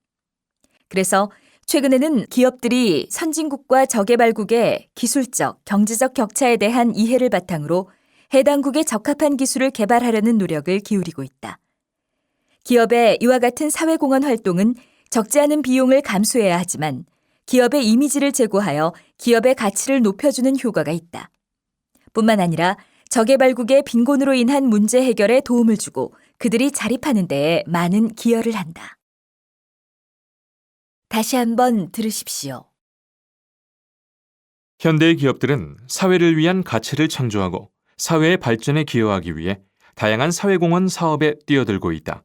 그래서 최근에는 기업들이 선진국과 저개발국의 기술적, 경제적 격차에 대한 이해를 바탕으로 해당국에 적합한 기술을 개발하려는 노력을 기울이고 있다. 기업의 이와 같은 사회공헌 활동은 적지 않은 비용을 감수해야 하지만 기업의 이미지를 제고하여 기업의 가치를 높여주는 효과가 있다. 뿐만 아니라 저개발국의 빈곤으로 인한 문제 해결에 도움을 주고 그들이 자립하는 데에 많은 기여를 한다. 다시 한번 들으십시오. 현대의 기업들은 사회를 위한 가치를 창조하고 사회의 발전에 기여하기 위해 다양한 사회공헌 사업에 뛰어들고 있다.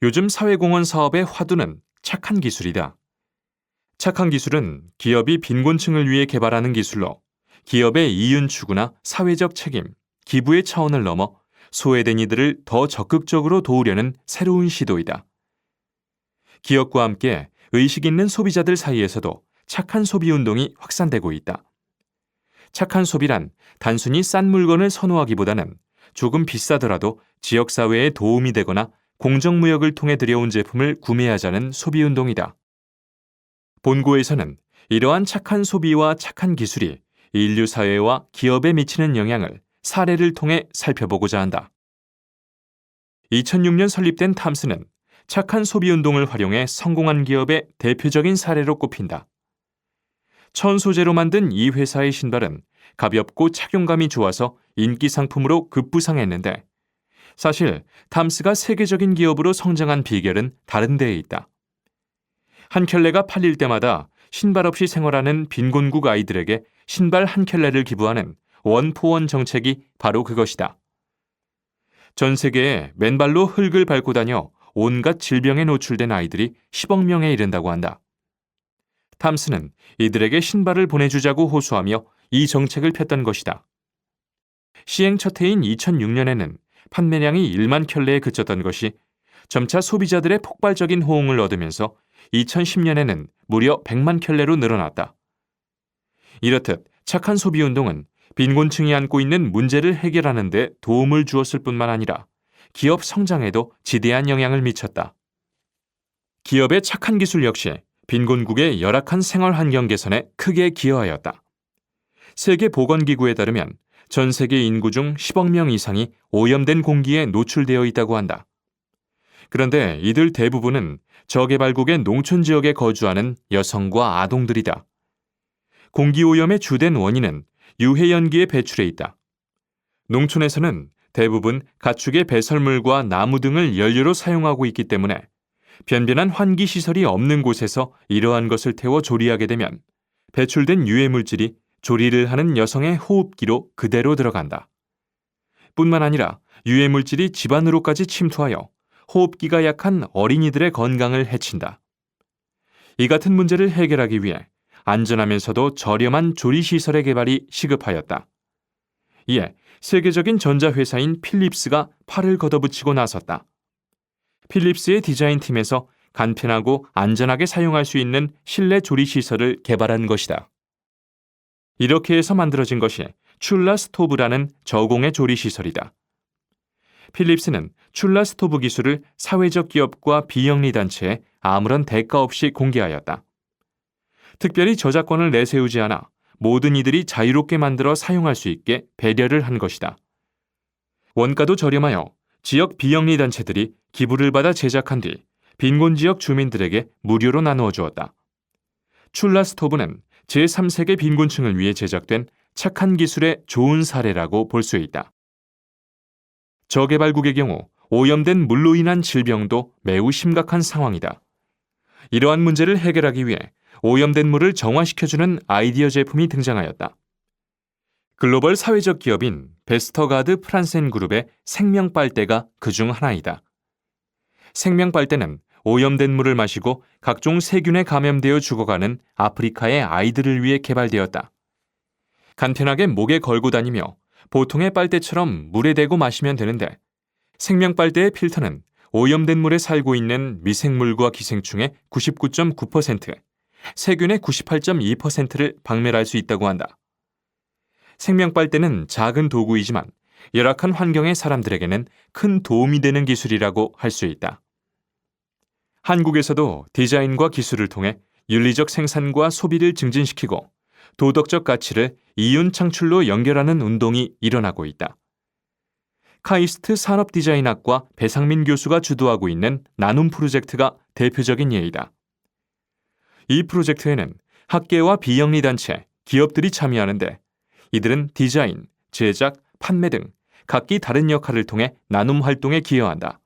요즘 사회공헌 사업의 화두는 착한 기술이다. 착한 기술은 기업이 빈곤층을 위해 개발하는 기술로 기업의 이윤 추구나 사회적 책임, 기부의 차원을 넘어 소외된 이들을 더 적극적으로 도우려는 새로운 시도이다. 기업과 함께 의식 있는 소비자들 사이에서도 착한 소비 운동이 확산되고 있다. 착한 소비란 단순히 싼 물건을 선호하기보다는 조금 비싸더라도 지역사회에 도움이 되거나 공정무역을 통해 들여온 제품을 구매하자는 소비 운동이다. 본고에서는 이러한 착한 소비와 착한 기술이 인류 사회와 기업에 미치는 영향을 사례를 통해 살펴보고자 한다. 2006년 설립된 탐스는 착한 소비 운동을 활용해 성공한 기업의 대표적인 사례로 꼽힌다. 천 소재로 만든 이 회사의 신발은 가볍고 착용감이 좋아서 인기 상품으로 급부상했는데 사실 탐스가 세계적인 기업으로 성장한 비결은 다른 데에 있다. 한 켤레가 팔릴 때마다 신발 없이 생활하는 빈곤국 아이들에게 신발 한 켤레를 기부하는 원포원 정책이 바로 그것이다. 전 세계에 맨발로 흙을 밟고 다녀 온갖 질병에 노출된 아이들이 10억 명에 이른다고 한다. 탐스는 이들에게 신발을 보내주자고 호소하며 이 정책을 폈던 것이다. 시행 첫 해인 2006년에는 판매량이 1만 켤레에 그쳤던 것이 점차 소비자들의 폭발적인 호응을 얻으면서 2010년에는 무려 100만 켤레로 늘어났다. 이렇듯 착한 소비 운동은 빈곤층이 안고 있는 문제를 해결하는 데 도움을 주었을 뿐만 아니라 기업 성장에도 지대한 영향을 미쳤다. 기업의 착한 기술 역시 빈곤국의 열악한 생활 환경 개선에 크게 기여하였다. 세계보건기구에 따르면 전 세계 인구 중 10억 명 이상이 오염된 공기에 노출되어 있다고 한다. 그런데 이들 대부분은 저개발국의 농촌 지역에 거주하는 여성과 아동들이다. 공기오염의 주된 원인은 유해연기의 배출에 있다. 농촌에서는 대부분 가축의 배설물과 나무 등을 연료로 사용하고 있기 때문에 변변한 환기시설이 없는 곳에서 이러한 것을 태워 조리하게 되면 배출된 유해물질이 조리를 하는 여성의 호흡기로 그대로 들어간다. 뿐만 아니라 유해물질이 집안으로까지 침투하여 호흡기가 약한 어린이들의 건강을 해친다. 이 같은 문제를 해결하기 위해 안전하면서도 저렴한 조리시설의 개발이 시급하였다. 이에 세계적인 전자회사인 필립스가 팔을 걷어붙이고 나섰다. 필립스의 디자인팀에서 간편하고 안전하게 사용할 수 있는 실내 조리시설을 개발한 것이다. 이렇게 해서 만들어진 것이 출라 스토브라는 저공해 조리시설이다. 필립스는 출라 스토브 기술을 사회적 기업과 비영리 단체에 아무런 대가 없이 공개하였다. 특별히 저작권을 내세우지 않아 모든 이들이 자유롭게 만들어 사용할 수 있게 배려를 한 것이다. 원가도 저렴하여 지역 비영리 단체들이 기부를 받아 제작한 뒤 빈곤 지역 주민들에게 무료로 나누어 주었다. 출라 스토브는 제3세계 빈곤층을 위해 제작된 착한 기술의 좋은 사례라고 볼 수 있다. 저개발국의 경우 오염된 물로 인한 질병도 매우 심각한 상황이다. 이러한 문제를 해결하기 위해 오염된 물을 정화시켜주는 아이디어 제품이 등장하였다. 글로벌 사회적 기업인 베스터가드 프란센 그룹의 생명빨대가 그중 하나이다. 생명빨대는 오염된 물을 마시고 각종 세균에 감염되어 죽어가는 아프리카의 아이들을 위해 개발되었다. 간편하게 목에 걸고 다니며 보통의 빨대처럼 물에 대고 마시면 되는데 생명빨대의 필터는 오염된 물에 살고 있는 미생물과 기생충의 99.9%, 세균의 98.2%를 박멸할 수 있다고 한다. 생명빨대는 작은 도구이지만 열악한 환경의 사람들에게는 큰 도움이 되는 기술이라고 할 수 있다. 한국에서도 디자인과 기술을 통해 윤리적 생산과 소비를 증진시키고 도덕적 가치를 이윤 창출로 연결하는 운동이 일어나고 있다. 카이스트 산업디자인학과 배상민 교수가 주도하고 있는 나눔 프로젝트가 대표적인 예이다. 이 프로젝트에는 학계와 비영리 단체, 기업들이 참여하는데 이들은 디자인, 제작, 판매 등 각기 다른 역할을 통해 나눔 활동에 기여한다.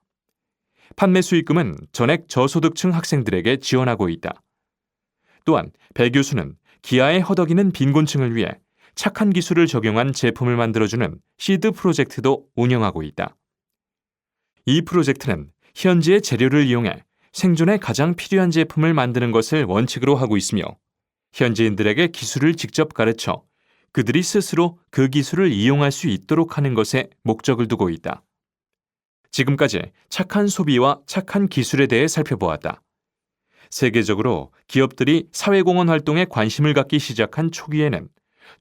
판매 수익금은 전액 저소득층 학생들에게 지원하고 있다. 또한 배 교수는 기아에 허덕이는 빈곤층을 위해 착한 기술을 적용한 제품을 만들어주는 시드 프로젝트도 운영하고 있다. 이 프로젝트는 현지의 재료를 이용해 생존에 가장 필요한 제품을 만드는 것을 원칙으로 하고 있으며 현지인들에게 기술을 직접 가르쳐 그들이 스스로 그 기술을 이용할 수 있도록 하는 것에 목적을 두고 있다. 지금까지 착한 소비와 착한 기술에 대해 살펴보았다. 세계적으로 기업들이 사회공헌 활동에 관심을 갖기 시작한 초기에는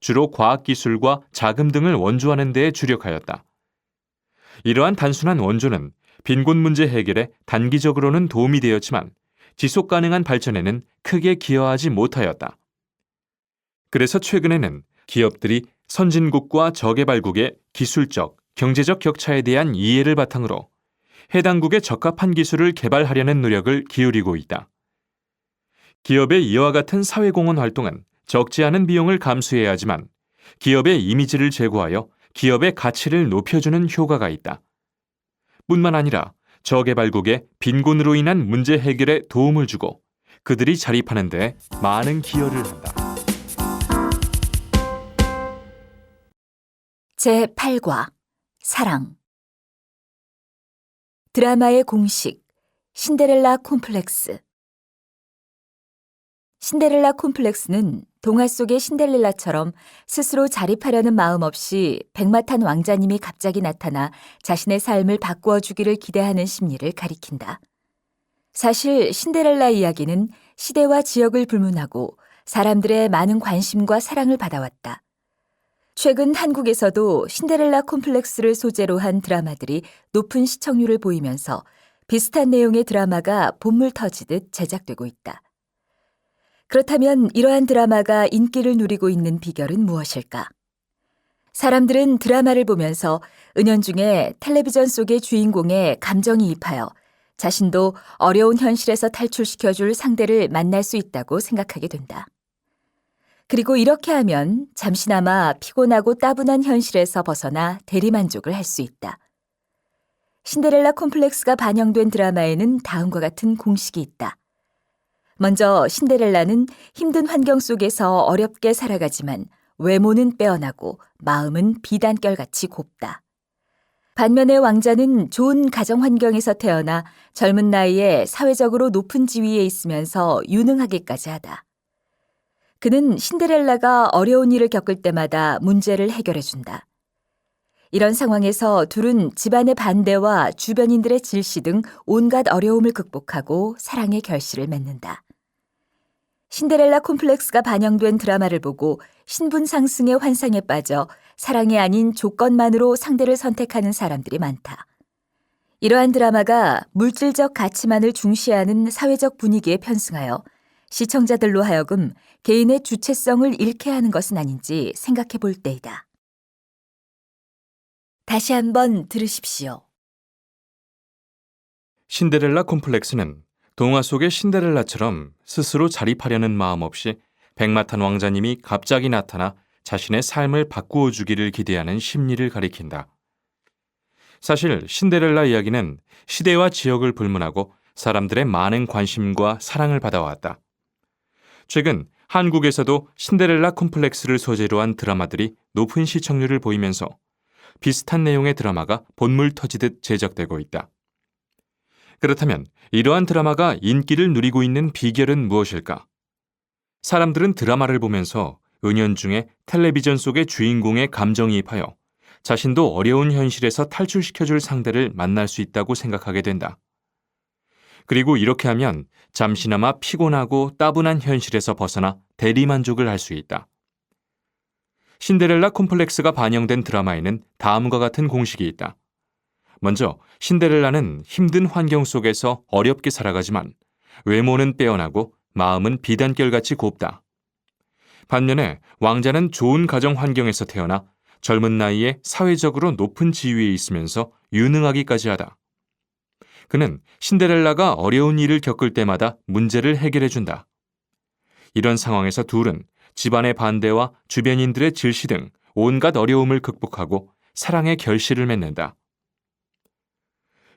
주로 과학기술과 자금 등을 원조하는 데에 주력하였다. 이러한 단순한 원조는 빈곤 문제 해결에 단기적으로는 도움이 되었지만 지속 가능한 발전에는 크게 기여하지 못하였다. 그래서 최근에는 기업들이 선진국과 저개발국의 기술적, 경제적 격차에 대한 이해를 바탕으로 해당국에 적합한 기술을 개발하려는 노력을 기울이고 있다. 기업의 이와 같은 사회공헌 활동은 적지 않은 비용을 감수해야 하지만 기업의 이미지를 제고하여 기업의 가치를 높여주는 효과가 있다. 뿐만 아니라 저개발국의 빈곤으로 인한 문제 해결에 도움을 주고 그들이 자립하는 데 많은 기여를 한다. 제8과 사랑. 드라마의 공식 신데렐라 콤플렉스. 신데렐라 콤플렉스는 동화 속의 신데렐라처럼 스스로 자립하려는 마음 없이 백마탄 왕자님이 갑자기 나타나 자신의 삶을 바꾸어 주기를 기대하는 심리를 가리킨다. 사실 신데렐라 이야기는 시대와 지역을 불문하고 사람들의 많은 관심과 사랑을 받아왔다. 최근 한국에서도 신데렐라 콤플렉스를 소재로 한 드라마들이 높은 시청률을 보이면서 비슷한 내용의 드라마가 본물 터지듯 제작되고 있다. 그렇다면 이러한 드라마가 인기를 누리고 있는 비결은 무엇일까? 사람들은 드라마를 보면서 은연중에 텔레비전 속의 주인공에 감정이입하여 자신도 어려운 현실에서 탈출시켜줄 상대를 만날 수 있다고 생각하게 된다. 그리고 이렇게 하면 잠시나마 피곤하고 따분한 현실에서 벗어나 대리만족을 할 수 있다. 신데렐라 콤플렉스가 반영된 드라마에는 다음과 같은 공식이 있다. 먼저 신데렐라는 힘든 환경 속에서 어렵게 살아가지만 외모는 빼어나고 마음은 비단결같이 곱다. 반면에 왕자는 좋은 가정 환경에서 태어나 젊은 나이에 사회적으로 높은 지위에 있으면서 유능하기까지 하다. 그는 신데렐라가 어려운 일을 겪을 때마다 문제를 해결해준다. 이런 상황에서 둘은 집안의 반대와 주변인들의 질시 등 온갖 어려움을 극복하고 사랑의 결실을 맺는다. 신데렐라 콤플렉스가 반영된 드라마를 보고 신분 상승의 환상에 빠져 사랑이 아닌 조건만으로 상대를 선택하는 사람들이 많다. 이러한 드라마가 물질적 가치만을 중시하는 사회적 분위기에 편승하여 시청자들로 하여금 개인의 주체성을 잃게 하는 것은 아닌지 생각해 볼 때이다. 다시 한번 들으십시오. 신데렐라 콤플렉스는 동화 속의 신데렐라처럼 스스로 자립하려는 마음 없이 백마탄 왕자님이 갑자기 나타나 자신의 삶을 바꾸어 주기를 기대하는 심리를 가리킨다. 사실 신데렐라 이야기는 시대와 지역을 불문하고 사람들의 많은 관심과 사랑을 받아왔다. 최근 한국에서도 신데렐라 콤플렉스를 소재로 한 드라마들이 높은 시청률을 보이면서 비슷한 내용의 드라마가 본물 터지듯 제작되고 있다. 그렇다면 이러한 드라마가 인기를 누리고 있는 비결은 무엇일까? 사람들은 드라마를 보면서 은연중에 텔레비전 속의 주인공에 감정이입하여 자신도 어려운 현실에서 탈출시켜줄 상대를 만날 수 있다고 생각하게 된다. 그리고 이렇게 하면 잠시나마 피곤하고 따분한 현실에서 벗어나 대리만족을 할 수 있다. 신데렐라 콤플렉스가 반영된 드라마에는 다음과 같은 공식이 있다. 먼저 신데렐라는 힘든 환경 속에서 어렵게 살아가지만 외모는 빼어나고 마음은 비단결같이 곱다. 반면에 왕자는 좋은 가정 환경에서 태어나 젊은 나이에 사회적으로 높은 지위에 있으면서 유능하기까지 하다. 그는 신데렐라가 어려운 일을 겪을 때마다 문제를 해결해준다. 이런 상황에서 둘은 집안의 반대와 주변인들의 질시 등 온갖 어려움을 극복하고 사랑의 결실을 맺는다.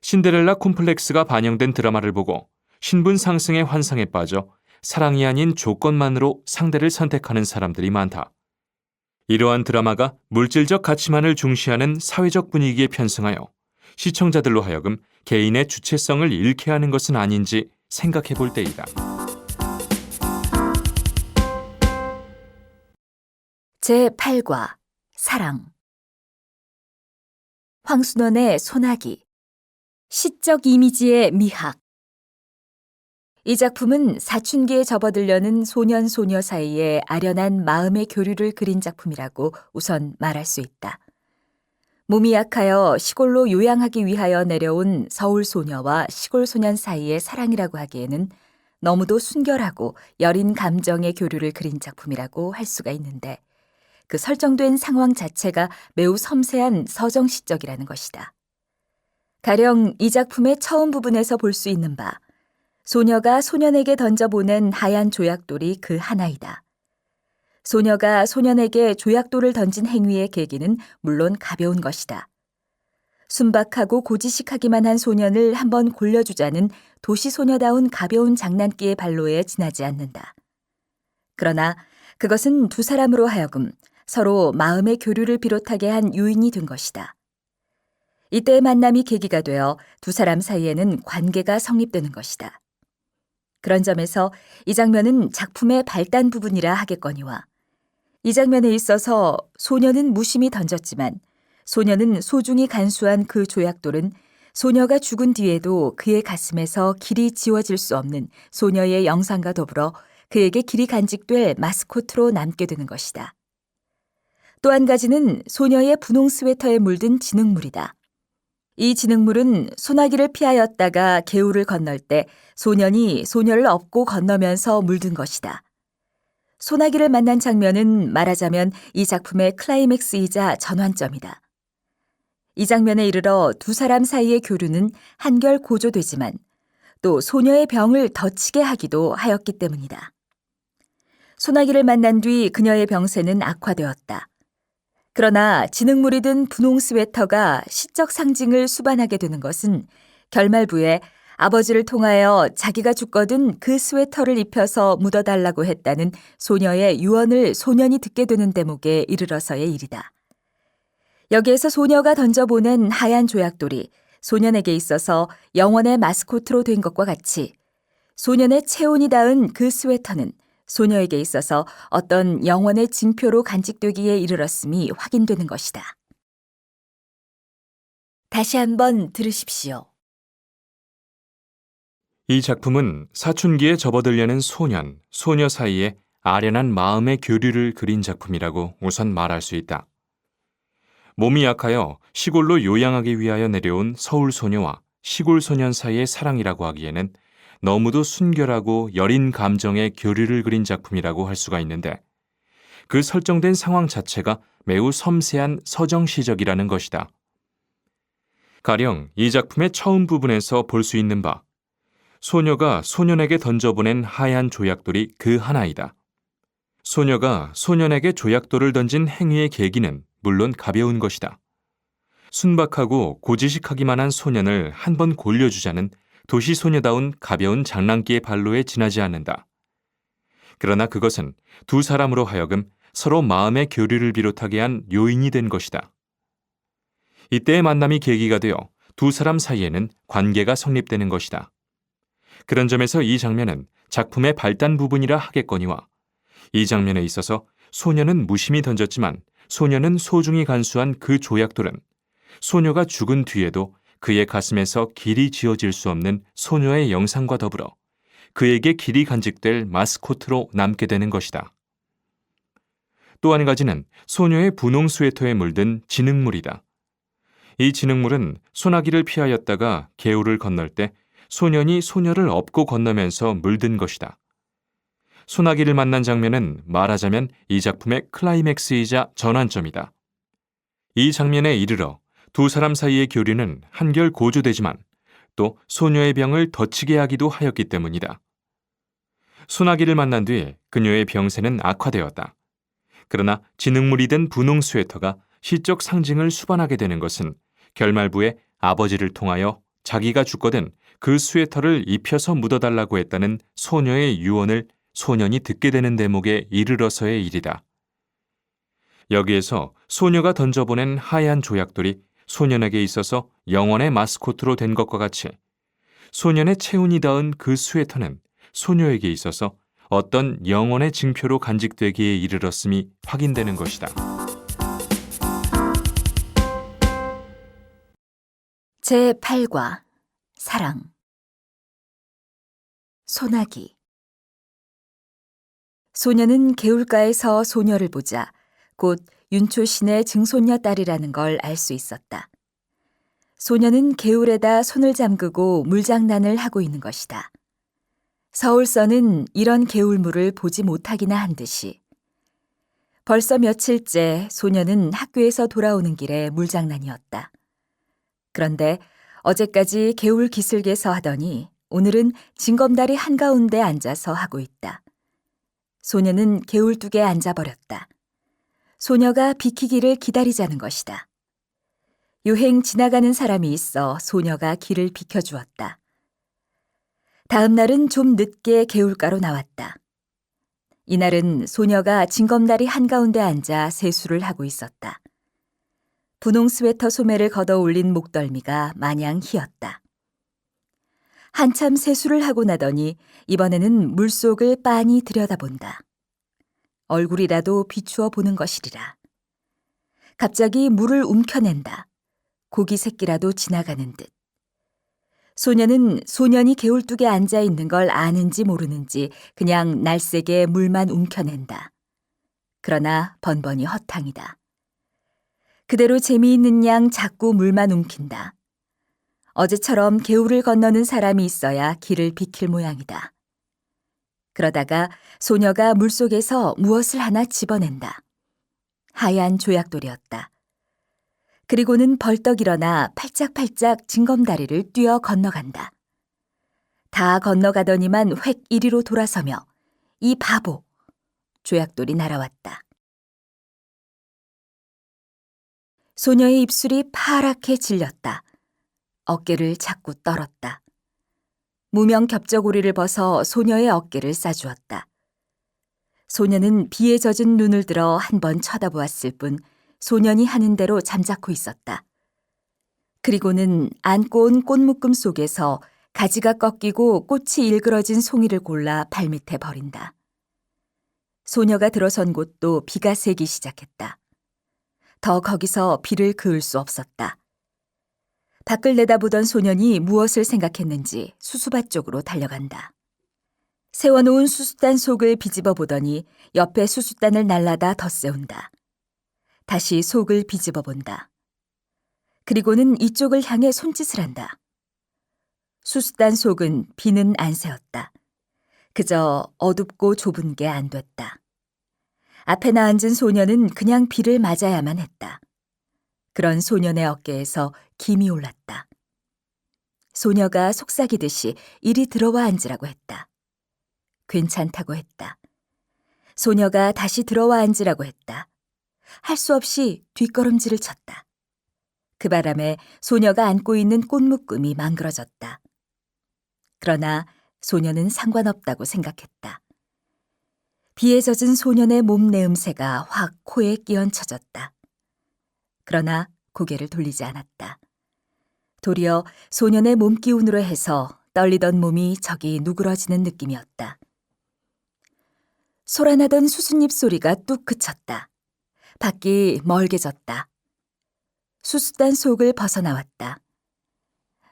신데렐라 콤플렉스가 반영된 드라마를 보고 신분 상승의 환상에 빠져 사랑이 아닌 조건만으로 상대를 선택하는 사람들이 많다. 이러한 드라마가 물질적 가치만을 중시하는 사회적 분위기에 편승하여 시청자들로 하여금 개인의 주체성을 잃게 하는 것은 아닌지 생각해 볼 때이다. 제8과 사랑. 황순원의 소나기. 시적 이미지의 미학. 이 작품은 사춘기에 접어들려는 소년 소녀 사이의 아련한 마음의 교류를 그린 작품이라고 우선 말할 수 있다. 몸이 약하여 시골로 요양하기 위하여 내려온 서울 소녀와 시골 소년 사이의 사랑이라고 하기에는 너무도 순결하고 여린 감정의 교류를 그린 작품이라고 할 수가 있는데 그 설정된 상황 자체가 매우 섬세한 서정시적이라는 것이다. 가령 이 작품의 처음 부분에서 볼 수 있는 바 소녀가 소년에게 던져보낸 하얀 조약돌이 그 하나이다. 소녀가 소년에게 조약돌을 던진 행위의 계기는 물론 가벼운 것이다. 순박하고 고지식하기만 한 소년을 한번 골려주자는 도시소녀다운 가벼운 장난기의 발로에 지나지 않는다. 그러나 그것은 두 사람으로 하여금 서로 마음의 교류를 비롯하게 한 요인이 된 것이다. 이때의 만남이 계기가 되어 두 사람 사이에는 관계가 성립되는 것이다. 그런 점에서 이 장면은 작품의 발단 부분이라 하겠거니와 이 장면에 있어서 소녀는 무심히 던졌지만 소녀는 소중히 간수한 그 조약돌은 소녀가 죽은 뒤에도 그의 가슴에서 길이 지워질 수 없는 소녀의 영상과 더불어 그에게 길이 간직될 마스코트로 남게 되는 것이다. 또 한 가지는 소녀의 분홍 스웨터에 물든 진흙물이다. 이 진흙물은 소나기를 피하였다가 개울을 건널 때 소년이 소녀를 업고 건너면서 물든 것이다. 소나기를 만난 장면은 말하자면 이 작품의 클라이맥스이자 전환점이다. 이 장면에 이르러 두 사람 사이의 교류는 한결 고조되지만 또 소녀의 병을 덧치게 하기도 하였기 때문이다. 소나기를 만난 뒤 그녀의 병세는 악화되었다. 그러나 진흙물이 든 분홍 스웨터가 시적 상징을 수반하게 되는 것은 결말부에 아버지를 통하여 자기가 죽거든 그 스웨터를 입혀서 묻어달라고 했다는 소녀의 유언을 소년이 듣게 되는 대목에 이르러서의 일이다. 여기에서 소녀가 던져보낸 하얀 조약돌이 소년에게 있어서 영원의 마스코트로 된 것과 같이 소년의 체온이 닿은 그 스웨터는 소녀에게 있어서 어떤 영원의 징표로 간직되기에 이르렀음이 확인되는 것이다. 다시 한번 들으십시오. 이 작품은 사춘기에 접어들려는 소년, 소녀 사이에 아련한 마음의 교류를 그린 작품이라고 우선 말할 수 있다. 몸이 약하여 시골로 요양하기 위하여 내려온 서울 소녀와 시골 소년 사이의 사랑이라고 하기에는 너무도 순결하고 여린 감정의 교류를 그린 작품이라고 할 수가 있는데 그 설정된 상황 자체가 매우 섬세한 서정시적이라는 것이다. 가령 이 작품의 처음 부분에서 볼 수 있는 바 소녀가 소년에게 던져보낸 하얀 조약돌이 그 하나이다. 소녀가 소년에게 조약돌을 던진 행위의 계기는 물론 가벼운 것이다. 순박하고 고지식하기만 한 소년을 한 번 골려주자는 도시 소녀다운 가벼운 장난기의 발로에 지나지 않는다. 그러나 그것은 두 사람으로 하여금 서로 마음의 교류를 비롯하게 한 요인이 된 것이다. 이때의 만남이 계기가 되어 두 사람 사이에는 관계가 성립되는 것이다. 그런 점에서 이 장면은 작품의 발단 부분이라 하겠거니와 이 장면에 있어서 소녀는 무심히 던졌지만 소녀는 소중히 간수한 그 조약돌은 소녀가 죽은 뒤에도 그의 가슴에서 길이 지어질 수 없는 소녀의 영상과 더불어 그에게 길이 간직될 마스코트로 남게 되는 것이다. 또 한 가지는 소녀의 분홍 스웨터에 물든 진흙물이다. 이 진흙물은 소나기를 피하였다가 개울을 건널 때 소년이 소녀를 업고 건너면서 물든 것이다. 소나기를 만난 장면은 말하자면 이 작품의 클라이맥스이자 전환점이다. 이 장면에 이르러 두 사람 사이의 교류는 한결 고조되지만 또 소녀의 병을 덧치게 하기도 하였기 때문이다. 소나기를 만난 뒤 그녀의 병세는 악화되었다. 그러나 진흙물이 든 분홍 스웨터가 시적 상징을 수반하게 되는 것은 결말부에 아버지를 통하여 자기가 죽거든 그 스웨터를 입혀서 묻어달라고 했다는 소녀의 유언을 소년이 듣게 되는 대목에 이르러서의 일이다. 여기에서 소녀가 던져보낸 하얀 조약돌이 소년에게 있어서 영원의 마스코트로 된 것과 같이 소년의 체온이 닿은 그 스웨터는 소녀에게 있어서 어떤 영원의 징표로 간직되기에 이르렀음이 확인되는 것이다. 제8과 사랑 소나기 소녀는 개울가에서 소녀를 보자 곧 윤초신의 증손녀 딸이라는 걸 알 수 있었다. 소녀는 개울에다 손을 잠그고 물장난을 하고 있는 것이다. 서울서는 이런 개울물을 보지 못하기나 한 듯이 벌써 며칠째 소녀는 학교에서 돌아오는 길에 물장난이었다. 그런데 어제까지 개울 기슭에서 하더니 오늘은 징검다리 한가운데 앉아서 하고 있다. 소녀는 개울뚝에 앉아버렸다. 소녀가 비키기를 기다리자는 것이다. 유행 지나가는 사람이 있어 소녀가 길을 비켜주었다. 다음 날은 좀 늦게 개울가로 나왔다. 이날은 소녀가 징검다리 한가운데 앉아 세수를 하고 있었다. 분홍 스웨터 소매를 걷어 올린 목덜미가 마냥 희었다. 한참 세수를 하고 나더니 이번에는 물속을 빤히 들여다본다. 얼굴이라도 비추어 보는 것이리라. 갑자기 물을 움켜낸다. 고기 새끼라도 지나가는 듯. 소녀는 소년이 개울뚝에 앉아 있는 걸 아는지 모르는지 그냥 날쌔게 물만 움켜낸다. 그러나 번번이 허탕이다. 그대로 재미있는 양 자꾸 물만 움킨다. 어제처럼 개울을 건너는 사람이 있어야 길을 비킬 모양이다. 그러다가 소녀가 물속에서 무엇을 하나 집어낸다. 하얀 조약돌이었다. 그리고는 벌떡 일어나 팔짝팔짝 징검다리를 뛰어 건너간다. 다 건너가더니만 획 이리로 돌아서며 이 바보! 조약돌이 날아왔다. 소녀의 입술이 파랗게 질렸다. 어깨를 자꾸 떨었다. 무명 겹저고리를 벗어 소녀의 어깨를 싸주었다. 소녀는 비에 젖은 눈을 들어 한 번 쳐다보았을 뿐 소년이 하는 대로 잠자코 있었다. 그리고는 안고 온 꽃묶음 속에서 가지가 꺾이고 꽃이 일그러진 송이를 골라 발밑에 버린다. 소녀가 들어선 곳도 비가 새기 시작했다. 더 거기서 비를 그을 수 없었다. 밖을 내다보던 소년이 무엇을 생각했는지 수수밭 쪽으로 달려간다. 세워놓은 수숫단 속을 비집어 보더니 옆에 수숫단을 날라다 덧세운다. 다시 속을 비집어 본다. 그리고는 이쪽을 향해 손짓을 한다. 수숫단 속은 비는 안 새었다. 그저 어둡고 좁은 게 안 됐다. 앞에 나앉은 소녀는 그냥 비를 맞아야만 했다. 그런 소년의 어깨에서 김이 올랐다. 소녀가 속삭이듯이 이리 들어와 앉으라고 했다. 괜찮다고 했다. 소녀가 다시 들어와 앉으라고 했다. 할 수 없이 뒷걸음질을 쳤다. 그 바람에 소녀가 안고 있는 꽃묶음이 망그러졌다. 그러나 소녀는 상관없다고 생각했다. 비에 젖은 소년의 몸 내음새가 확 코에 끼얹혀졌다. 그러나 고개를 돌리지 않았다. 도리어 소년의 몸기운으로 해서 떨리던 몸이 저기 누그러지는 느낌이었다. 소란하던 수숫잎 소리가 뚝 그쳤다. 밖이 멀게졌다. 수숫단 속을 벗어나왔다.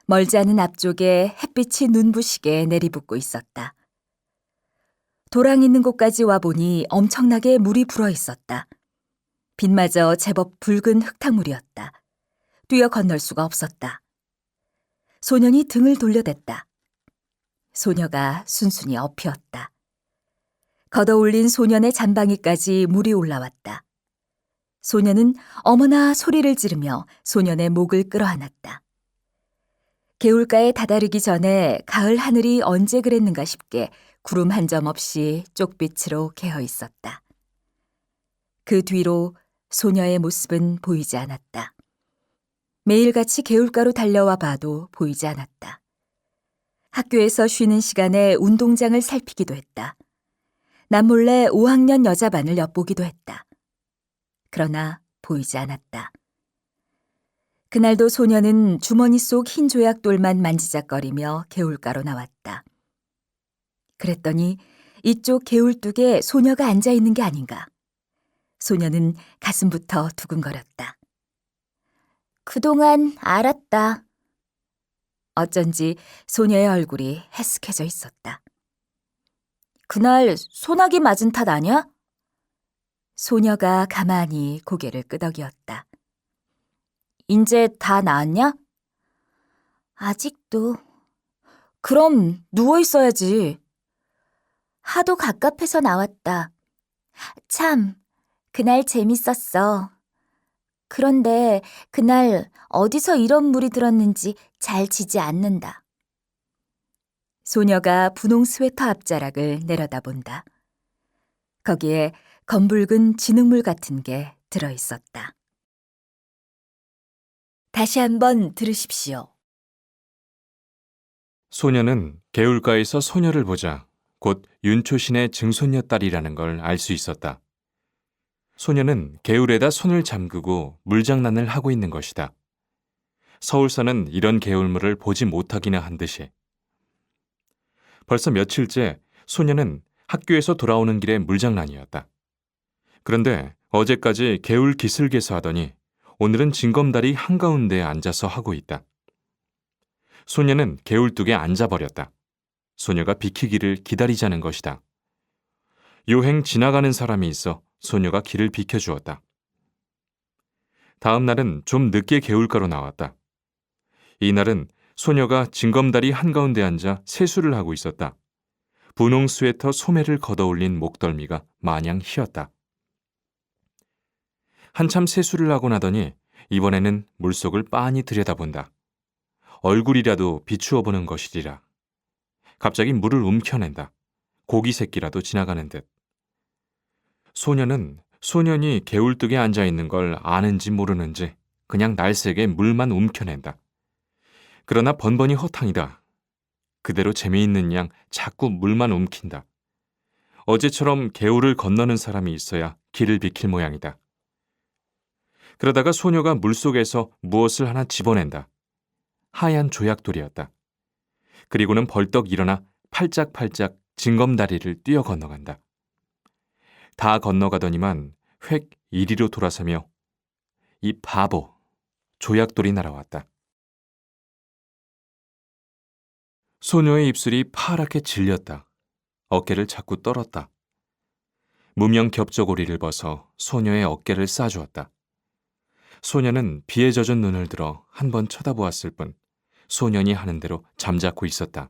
멀지 않은 앞쪽에 햇빛이 눈부시게 내리붙고 있었다. 도랑 있는 곳까지 와보니 엄청나게 물이 불어 있었다. 빛마저 제법 붉은 흙탕물이었다. 뛰어 건널 수가 없었다. 소년이 등을 돌려댔다. 소녀가 순순히 엎이었다. 걷어올린 소년의 잠방이까지 물이 올라왔다. 소년은 어머나 소리를 지르며 소년의 목을 끌어안았다. 개울가에 다다르기 전에 가을 하늘이 언제 그랬는가 싶게 구름 한 점 없이 쪽빛으로 개어 있었다. 그 뒤로 소녀의 모습은 보이지 않았다. 매일같이 개울가로 달려와 봐도 보이지 않았다. 학교에서 쉬는 시간에 운동장을 살피기도 했다. 남몰래 5학년 여자반을 엿보기도 했다. 그러나 보이지 않았다. 그날도 소녀는 주머니 속 흰 조약돌만 만지작거리며 개울가로 나왔다. 그랬더니 이쪽 개울뚝에 소녀가 앉아 있는 게 아닌가. 소녀는 가슴부터 두근거렸다. 그동안 알았다. 어쩐지 소녀의 얼굴이 해쓱해져 있었다. 그날 소나기 맞은 탓 아냐? 소녀가 가만히 고개를 끄덕이었다. 인제 다 나았냐? 아직도. 그럼 누워 있어야지. 하도 갑갑해서 나왔다. 참, 그날 재밌었어. 그런데 그날 어디서 이런 물이 들었는지 잘 지지 않는다. 소녀가 분홍 스웨터 앞자락을 내려다본다. 거기에 검붉은 진흙물 같은 게 들어있었다. 다시 한번 들으십시오. 소녀는 개울가에서 소녀를 보자 곧 윤초신의 증손녀 딸이라는 걸 알 수 있었다. 소녀는 개울에다 손을 잠그고 물장난을 하고 있는 것이다. 서울서는 이런 개울물을 보지 못하기나 한 듯이. 벌써 며칠째 소녀는 학교에서 돌아오는 길에 물장난이었다. 그런데 어제까지 개울 기슬개서 하더니 오늘은 징검다리 한가운데에 앉아서 하고 있다. 소녀는 개울뚝에 앉아버렸다. 소녀가 비키기를 기다리자는 것이다. 요행 지나가는 사람이 있어 소녀가 길을 비켜주었다. 다음 날은 좀 늦게 개울가로 나왔다. 이날은 소녀가 징검다리 한가운데 앉아 세수를 하고 있었다. 분홍 스웨터 소매를 걷어올린 목덜미가 마냥 희었다. 한참 세수를 하고 나더니 이번에는 물속을 빤히 들여다본다. 얼굴이라도 비추어 보는 것이리라. 갑자기 물을 움켜낸다. 고기 새끼라도 지나가는 듯. 소녀는 소년이 개울뚝에 앉아있는 걸 아는지 모르는지 그냥 날쌔게 물만 움켜낸다. 그러나 번번이 허탕이다. 그대로 재미있는 양 자꾸 물만 움킨다. 어제처럼 개울을 건너는 사람이 있어야 길을 비킬 모양이다. 그러다가 소녀가 물속에서 무엇을 하나 집어낸다. 하얀 조약돌이었다. 그리고는 벌떡 일어나 팔짝팔짝 징검다리를 뛰어 건너간다. 다 건너가더니만 획 이리로 돌아서며 이 바보, 조약돌이 날아왔다. 소녀의 입술이 파랗게 질렸다. 어깨를 자꾸 떨었다. 무명 겹저고리를 벗어 소녀의 어깨를 싸주었다. 소녀는 비에 젖은 눈을 들어 한번 쳐다보았을 뿐 소년이 하는 대로 잠자코 있었다.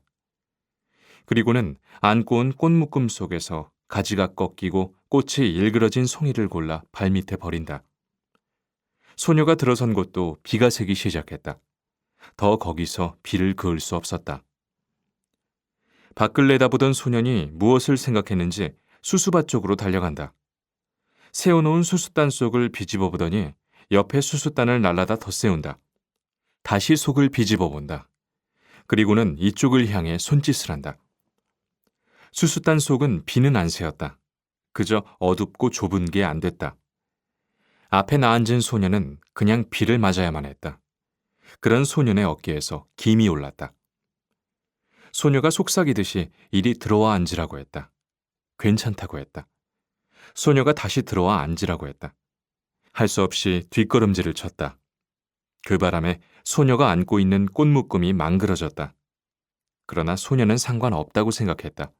그리고는 안고 온 꽃묶음 속에서 가지가 꺾이고 꽃이 일그러진 송이를 골라 발밑에 버린다. 소녀가 들어선 곳도 비가 새기 시작했다. 더 거기서 비를 그을 수 없었다. 밖을 내다보던 소년이 무엇을 생각했는지 수수밭 쪽으로 달려간다. 세워놓은 수수단 속을 비집어 보더니 옆에 수수단을 날라다 덧세운다. 다시 속을 비집어 본다. 그리고는 이쪽을 향해 손짓을 한다. 수수단 속은 비는 안 새었다. 그저 어둡고 좁은 게 안 됐다. 앞에 나앉은 소녀는 그냥 비를 맞아야만 했다. 그런 소년의 어깨에서 김이 올랐다. 소녀가 속삭이듯이 이리 들어와 앉으라고 했다. 괜찮다고 했다. 소녀가 다시 들어와 앉으라고 했다. 할 수 없이 뒷걸음질을 쳤다. 그 바람에 소녀가 안고 있는 꽃묶음이 망그러졌다. 그러나 소녀는 상관없다고 생각했다.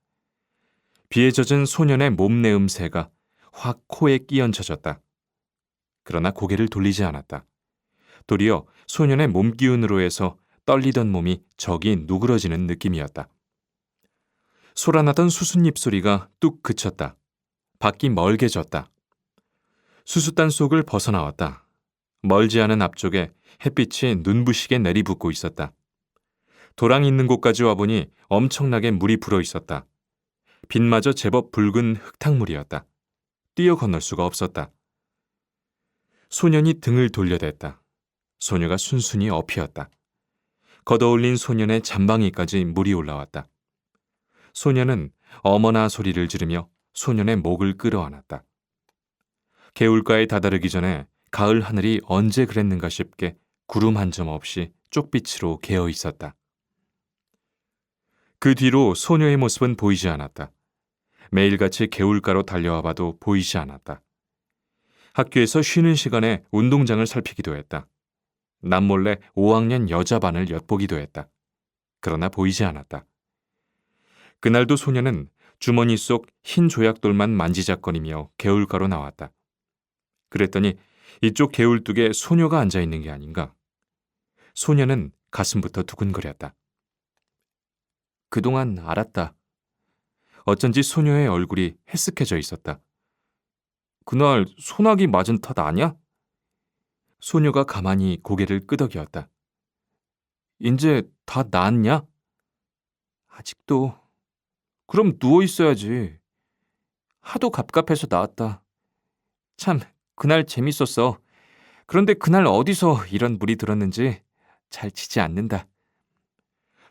비에 젖은 소년의 몸내음새가 확 코에 끼얹혀졌다. 그러나 고개를 돌리지 않았다. 도리어 소년의 몸기운으로 해서 떨리던 몸이 저기 누그러지는 느낌이었다. 솟아나던 수숫잎 소리가 뚝 그쳤다. 밖이 멀게졌다. 수숫단 속을 벗어나왔다. 멀지 않은 앞쪽에 햇빛이 눈부시게 내리붓고 있었다. 도랑 있는 곳까지 와보니 엄청나게 물이 불어 있었다. 빛마저 제법 붉은 흙탕물이었다. 뛰어 건널 수가 없었다. 소년이 등을 돌려댔다. 소녀가 순순히 엎이었다. 걷어올린 소년의 잠방이까지 물이 올라왔다. 소녀는 어머나 소리를 지르며 소년의 목을 끌어안았다. 개울가에 다다르기 전에 가을 하늘이 언제 그랬는가 싶게 구름 한 점 없이 쪽빛으로 개어 있었다. 그 뒤로 소녀의 모습은 보이지 않았다. 매일같이 개울가로 달려와 봐도 보이지 않았다. 학교에서 쉬는 시간에 운동장을 살피기도 했다. 남몰래 5학년 여자반을 엿보기도 했다. 그러나 보이지 않았다. 그날도 소녀는 주머니 속 흰 조약돌만 만지작거리며 개울가로 나왔다. 그랬더니 이쪽 개울뚝에 소녀가 앉아있는 게 아닌가. 소녀는 가슴부터 두근거렸다. 그동안 알았다. 어쩐지 소녀의 얼굴이 헬쓱해져 있었다. 그날 소나기 맞은 탓 아냐? 소녀가 가만히 고개를 끄덕이었다. 이제 다 나았냐? 아직도. 그럼 누워 있어야지. 하도 갑갑해서 나왔다. 참, 그날 재밌었어. 그런데 그날 어디서 이런 물이 들었는지 잘 치지 않는다.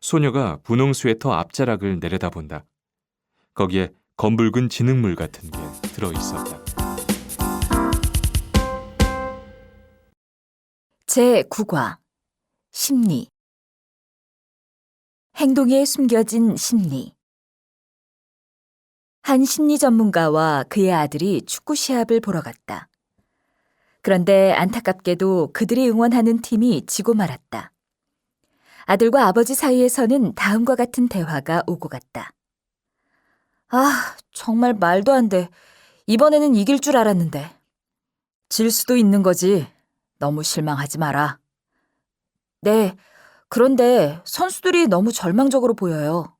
소녀가 분홍 스웨터 앞자락을 내려다본다. 거기에 검붉은 진흙물 같은 게 들어있었다. 제9과 심리. 행동에 숨겨진 심리. 한 심리 전문가와 그의 아들이 축구 시합을 보러 갔다. 그런데 안타깝게도 그들이 응원하는 팀이 지고 말았다. 아들과 아버지 사이에서는 다음과 같은 대화가 오고 갔다. 아, 정말 말도 안 돼. 이번에는 이길 줄 알았는데. 질 수도 있는 거지. 너무 실망하지 마라. 네, 그런데 선수들이 너무 절망적으로 보여요.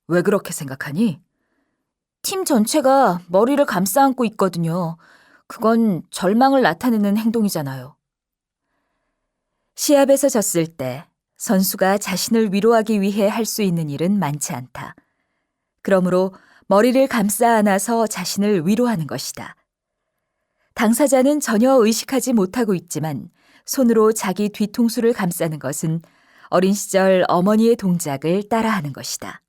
왜 그렇게 생각하니? 팀 전체가 머리를 감싸 안고 있거든요. 그건 절망을 나타내는 행동이잖아요. 시합에서 졌을 때 선수가 자신을 위로하기 위해 할 수 있는 일은 많지 않다. 그러므로 머리를 감싸 안아서 자신을 위로하는 것이다. 당사자는 전혀 의식하지 못하고 있지만 손으로 자기 뒤통수를 감싸는 것은 어린 시절 어머니의 동작을 따라하는 것이다.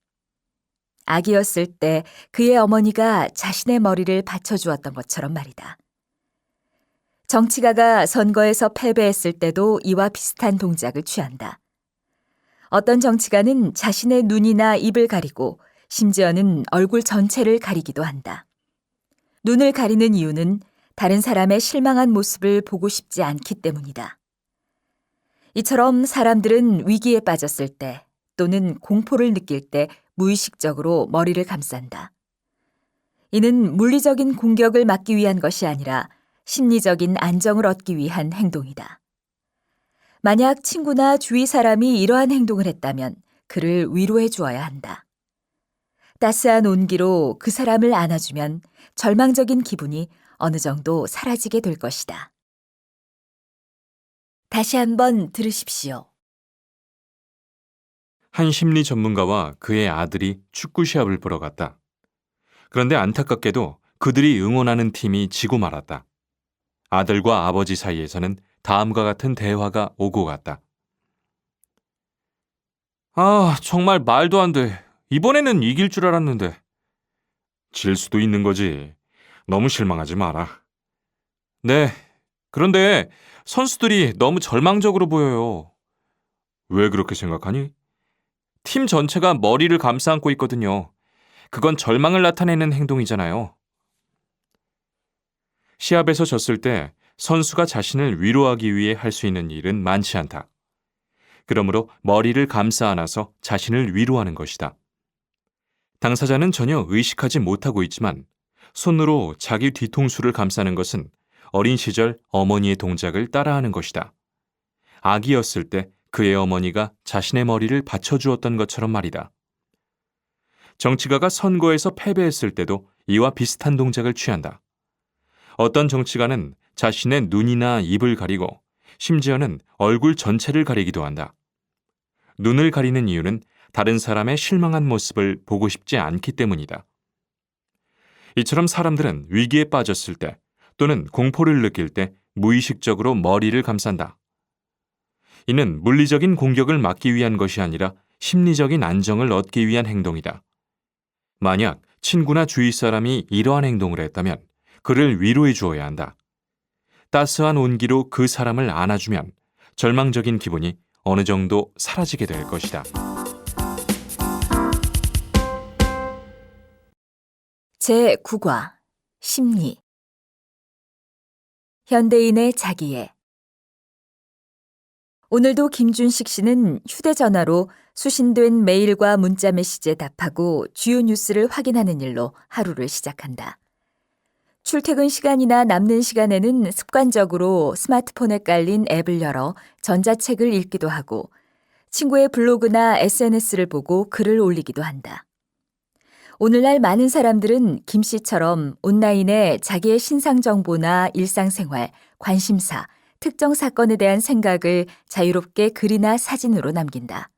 아기였을 때 그의 어머니가 자신의 머리를 받쳐주었던 것처럼 말이다. 정치가가 선거에서 패배했을 때도 이와 비슷한 동작을 취한다. 어떤 정치가는 자신의 눈이나 입을 가리고 심지어는 얼굴 전체를 가리기도 한다. 눈을 가리는 이유는 다른 사람의 실망한 모습을 보고 싶지 않기 때문이다. 이처럼 사람들은 위기에 빠졌을 때 또는 공포를 느낄 때 무의식적으로 머리를 감싼다. 이는 물리적인 공격을 막기 위한 것이 아니라 심리적인 안정을 얻기 위한 행동이다. 만약 친구나 주위 사람이 이러한 행동을 했다면 그를 위로해 주어야 한다. 따스한 온기로 그 사람을 안아주면 절망적인 기분이 어느 정도 사라지게 될 것이다. 다시 한번 들으십시오. 한 심리 전문가와 그의 아들이 축구 시합을 보러 갔다. 그런데 안타깝게도 그들이 응원하는 팀이 지고 말았다. 아들과 아버지 사이에서는 다음과 같은 대화가 오고 갔다. 아, 정말 말도 안 돼. 이번에는 이길 줄 알았는데. 질 수도 있는 거지. 너무 실망하지 마라. 네, 그런데 선수들이 너무 절망적으로 보여요. 왜 그렇게 생각하니? 팀 전체가 머리를 감싸 안고 있거든요. 그건 절망을 나타내는 행동이잖아요. 시합에서 졌을 때 선수가 자신을 위로하기 위해 할 수 있는 일은 많지 않다. 그러므로 머리를 감싸 안아서 자신을 위로하는 것이다. 당사자는 전혀 의식하지 못하고 있지만 손으로 자기 뒤통수를 감싸는 것은 어린 시절 어머니의 동작을 따라하는 것이다. 아기였을 때 그의 어머니가 자신의 머리를 받쳐주었던 것처럼 말이다. 정치가가 선거에서 패배했을 때도 이와 비슷한 동작을 취한다. 어떤 정치가는 자신의 눈이나 입을 가리고 심지어는 얼굴 전체를 가리기도 한다. 눈을 가리는 이유는 다른 사람의 실망한 모습을 보고 싶지 않기 때문이다. 이처럼 사람들은 위기에 빠졌을 때 또는 공포를 느낄 때 무의식적으로 머리를 감싼다. 이는 물리적인 공격을 막기 위한 것이 아니라 심리적인 안정을 얻기 위한 행동이다. 만약 친구나 주위 사람이 이러한 행동을 했다면 그를 위로해 주어야 한다. 따스한 온기로 그 사람을 안아주면 절망적인 기분이 어느 정도 사라지게 될 것이다. 제9과 심리 현대인의 자기애 오늘도 김준식 씨는 휴대전화로 수신된 메일과 문자 메시지에 답하고 주요 뉴스를 확인하는 일로 하루를 시작한다. 출퇴근 시간이나 남는 시간에는 습관적으로 스마트폰에 깔린 앱을 열어 전자책을 읽기도 하고 친구의 블로그나 SNS를 보고 글을 올리기도 한다. 오늘날 많은 사람들은 김 씨처럼 온라인에 자기의 신상 정보나 일상생활, 관심사, 특정 사건에 대한 생각을 자유롭게 글이나 사진으로 남긴다.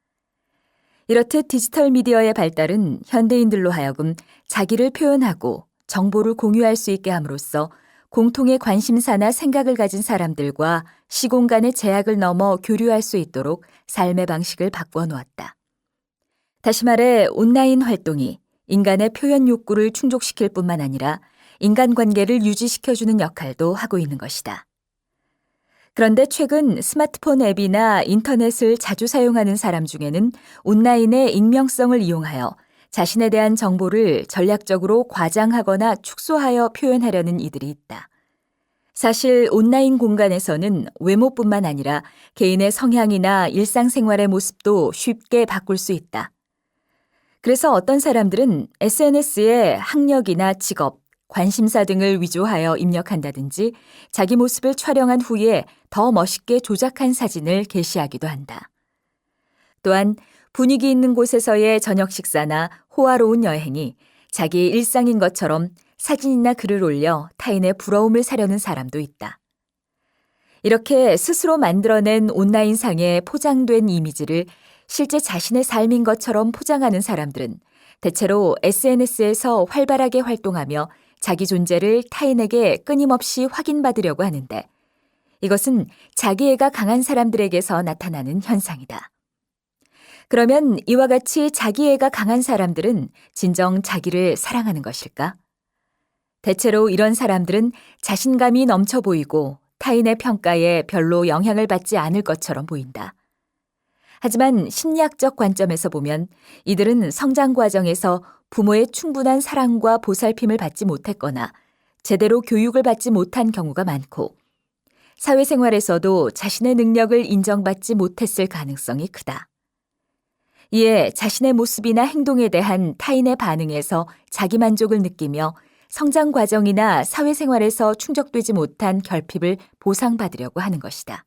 이렇듯 디지털 미디어의 발달은 현대인들로 하여금 자기를 표현하고 정보를 공유할 수 있게 함으로써 공통의 관심사나 생각을 가진 사람들과 시공간의 제약을 넘어 교류할 수 있도록 삶의 방식을 바꾸어 놓았다. 다시 말해 온라인 활동이 인간의 표현 욕구를 충족시킬 뿐만 아니라 인간관계를 유지시켜주는 역할도 하고 있는 것이다. 그런데 최근 스마트폰 앱이나 인터넷을 자주 사용하는 사람 중에는 온라인의 익명성을 이용하여 자신에 대한 정보를 전략적으로 과장하거나 축소하여 표현하려는 이들이 있다. 사실 온라인 공간에서는 외모뿐만 아니라 개인의 성향이나 일상생활의 모습도 쉽게 바꿀 수 있다. 그래서 어떤 사람들은 SNS에 학력이나 직업, 관심사 등을 위조하여 입력한다든지 자기 모습을 촬영한 후에 더 멋있게 조작한 사진을 게시하기도 한다. 또한 분위기 있는 곳에서의 저녁 식사나 호화로운 여행이 자기의 일상인 것처럼 사진이나 글을 올려 타인의 부러움을 사려는 사람도 있다. 이렇게 스스로 만들어낸 온라인상의 포장된 이미지를 실제 자신의 삶인 것처럼 포장하는 사람들은 대체로 SNS에서 활발하게 활동하며 자기 존재를 타인에게 끊임없이 확인받으려고 하는데 이것은 자기애가 강한 사람들에게서 나타나는 현상이다. 그러면 이와 같이 자기애가 강한 사람들은 진정 자기를 사랑하는 것일까? 대체로 이런 사람들은 자신감이 넘쳐 보이고 타인의 평가에 별로 영향을 받지 않을 것처럼 보인다. 하지만 심리학적 관점에서 보면 이들은 성장 과정에서 부모의 충분한 사랑과 보살핌을 받지 못했거나 제대로 교육을 받지 못한 경우가 많고 사회생활에서도 자신의 능력을 인정받지 못했을 가능성이 크다. 이에 자신의 모습이나 행동에 대한 타인의 반응에서 자기만족을 느끼며 성장 과정이나 사회생활에서 충족되지 못한 결핍을 보상받으려고 하는 것이다.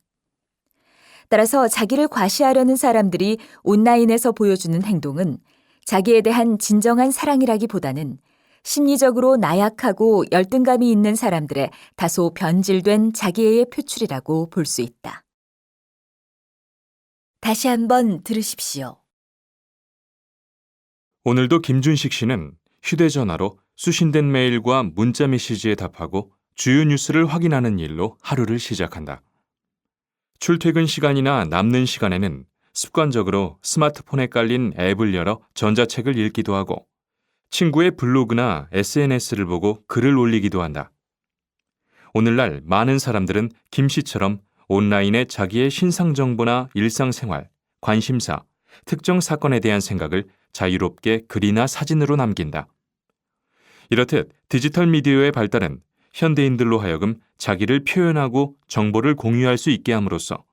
따라서 자기를 과시하려는 사람들이 온라인에서 보여주는 행동은 자기에 대한 진정한 사랑이라기보다는 심리적으로 나약하고 열등감이 있는 사람들의 다소 변질된 자기애의 표출이라고 볼 수 있다. 다시 한번 들으십시오. 오늘도 김준식 씨는 휴대전화로 수신된 메일과 문자 메시지에 답하고 주요 뉴스를 확인하는 일로 하루를 시작한다. 출퇴근 시간이나 남는 시간에는 습관적으로 스마트폰에 깔린 앱을 열어 전자책을 읽기도 하고 친구의 블로그나 SNS를 보고 글을 올리기도 한다. 오늘날 많은 사람들은 김 씨처럼 온라인에 자기의 신상 정보나 일상생활, 관심사, 특정 사건에 대한 생각을 자유롭게 글이나 사진으로 남긴다. 이렇듯 디지털 미디어의 발달은 현대인들로 하여금 자기를 표현하고 정보를 공유할 수 있게 함으로써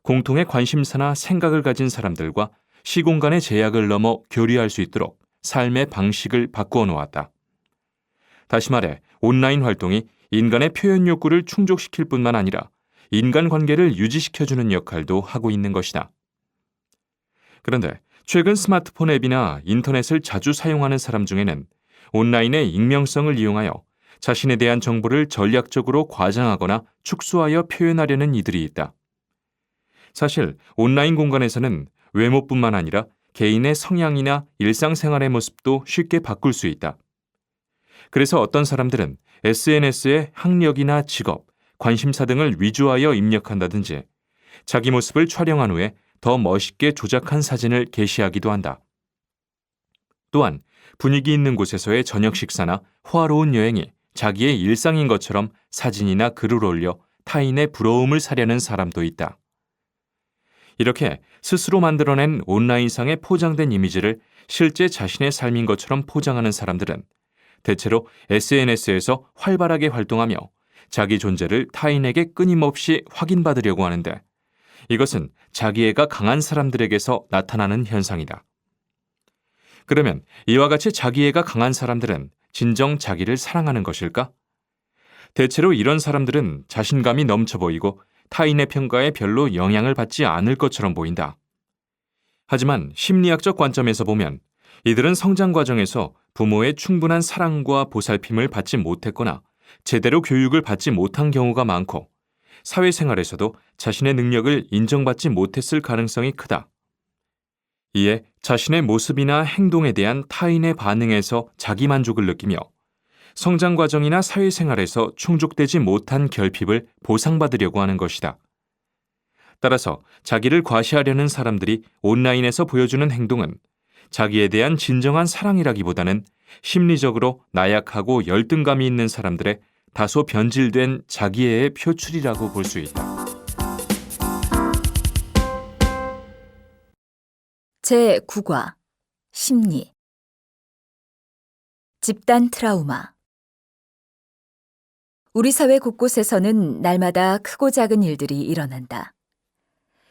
공통의 관심사나 생각을 가진 사람들과 시공간의 제약을 넘어 교류할 수 있도록 삶의 방식을 바꾸어 놓았다. 다시 말해 온라인 활동이 인간의 표현 욕구를 충족시킬 뿐만 아니라 인간관계를 유지시켜주는 역할도 하고 있는 것이다. 그런데 최근 스마트폰 앱이나 인터넷을 자주 사용하는 사람 중에는 온라인의 익명성을 이용하여 자신에 대한 정보를 전략적으로 과장하거나 축소하여 표현하려는 이들이 있다. 사실 온라인 공간에서는 외모뿐만 아니라 개인의 성향이나 일상생활의 모습도 쉽게 바꿀 수 있다. 그래서 어떤 사람들은 SNS에 학력이나 직업, 관심사 등을 위조하여 입력한다든지 자기 모습을 촬영한 후에 더 멋있게 조작한 사진을 게시하기도 한다. 또한 분위기 있는 곳에서의 저녁 식사나 호화로운 여행이 자기의 일상인 것처럼 사진이나 글을 올려 타인의 부러움을 사려는 사람도 있다. 이렇게 스스로 만들어낸 온라인상의 포장된 이미지를 실제 자신의 삶인 것처럼 포장하는 사람들은 대체로 SNS에서 활발하게 활동하며 자기 존재를 타인에게 끊임없이 확인받으려고 하는데 이것은 자기애가 강한 사람들에게서 나타나는 현상이다. 그러면 이와 같이 자기애가 강한 사람들은 진정 자기를 사랑하는 것일까? 대체로 이런 사람들은 자신감이 넘쳐 보이고 타인의 평가에 별로 영향을 받지 않을 것처럼 보인다. 하지만 심리학적 관점에서 보면 이들은 성장 과정에서 부모의 충분한 사랑과 보살핌을 받지 못했거나 제대로 교육을 받지 못한 경우가 많고 사회생활에서도 자신의 능력을 인정받지 못했을 가능성이 크다. 이에 자신의 모습이나 행동에 대한 타인의 반응에서 자기만족을 느끼며 성장 과정이나 사회생활에서 충족되지 못한 결핍을 보상받으려고 하는 것이다. 따라서 자기를 과시하려는 사람들이 온라인에서 보여주는 행동은 자기에 대한 진정한 사랑이라기보다는 심리적으로 나약하고 열등감이 있는 사람들의 다소 변질된 자기애의 표출이라고 볼 수 있다. 제9과 심리 집단 트라우마. 우리 사회 곳곳에서는 날마다 크고 작은 일들이 일어난다.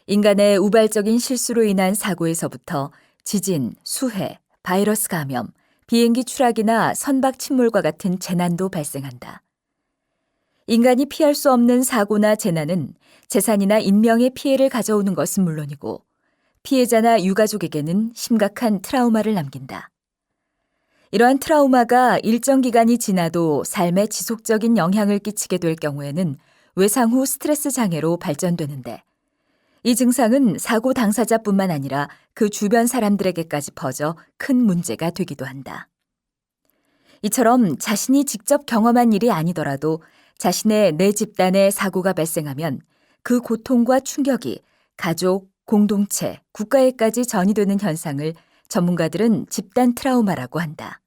인간의 우발적인 실수로 인한 사고에서부터 지진, 수해, 바이러스 감염, 비행기 추락이나 선박 침몰과 같은 재난도 발생한다. 인간이 피할 수 없는 사고나 재난은 재산이나 인명의 피해를 가져오는 것은 물론이고 피해자나 유가족에게는 심각한 트라우마를 남긴다. 이러한 트라우마가 일정 기간이 지나도 삶에 지속적인 영향을 끼치게 될 경우에는 외상 후 스트레스 장애로 발전되는데 이 증상은 사고 당사자뿐만 아니라 그 주변 사람들에게까지 퍼져 큰 문제가 되기도 한다. 이처럼 자신이 직접 경험한 일이 아니더라도 자신의 내 집단에 사고가 발생하면 그 고통과 충격이 가족, 공동체, 국가에까지 전이되는 현상을 전문가들은 집단 트라우마라고 한다.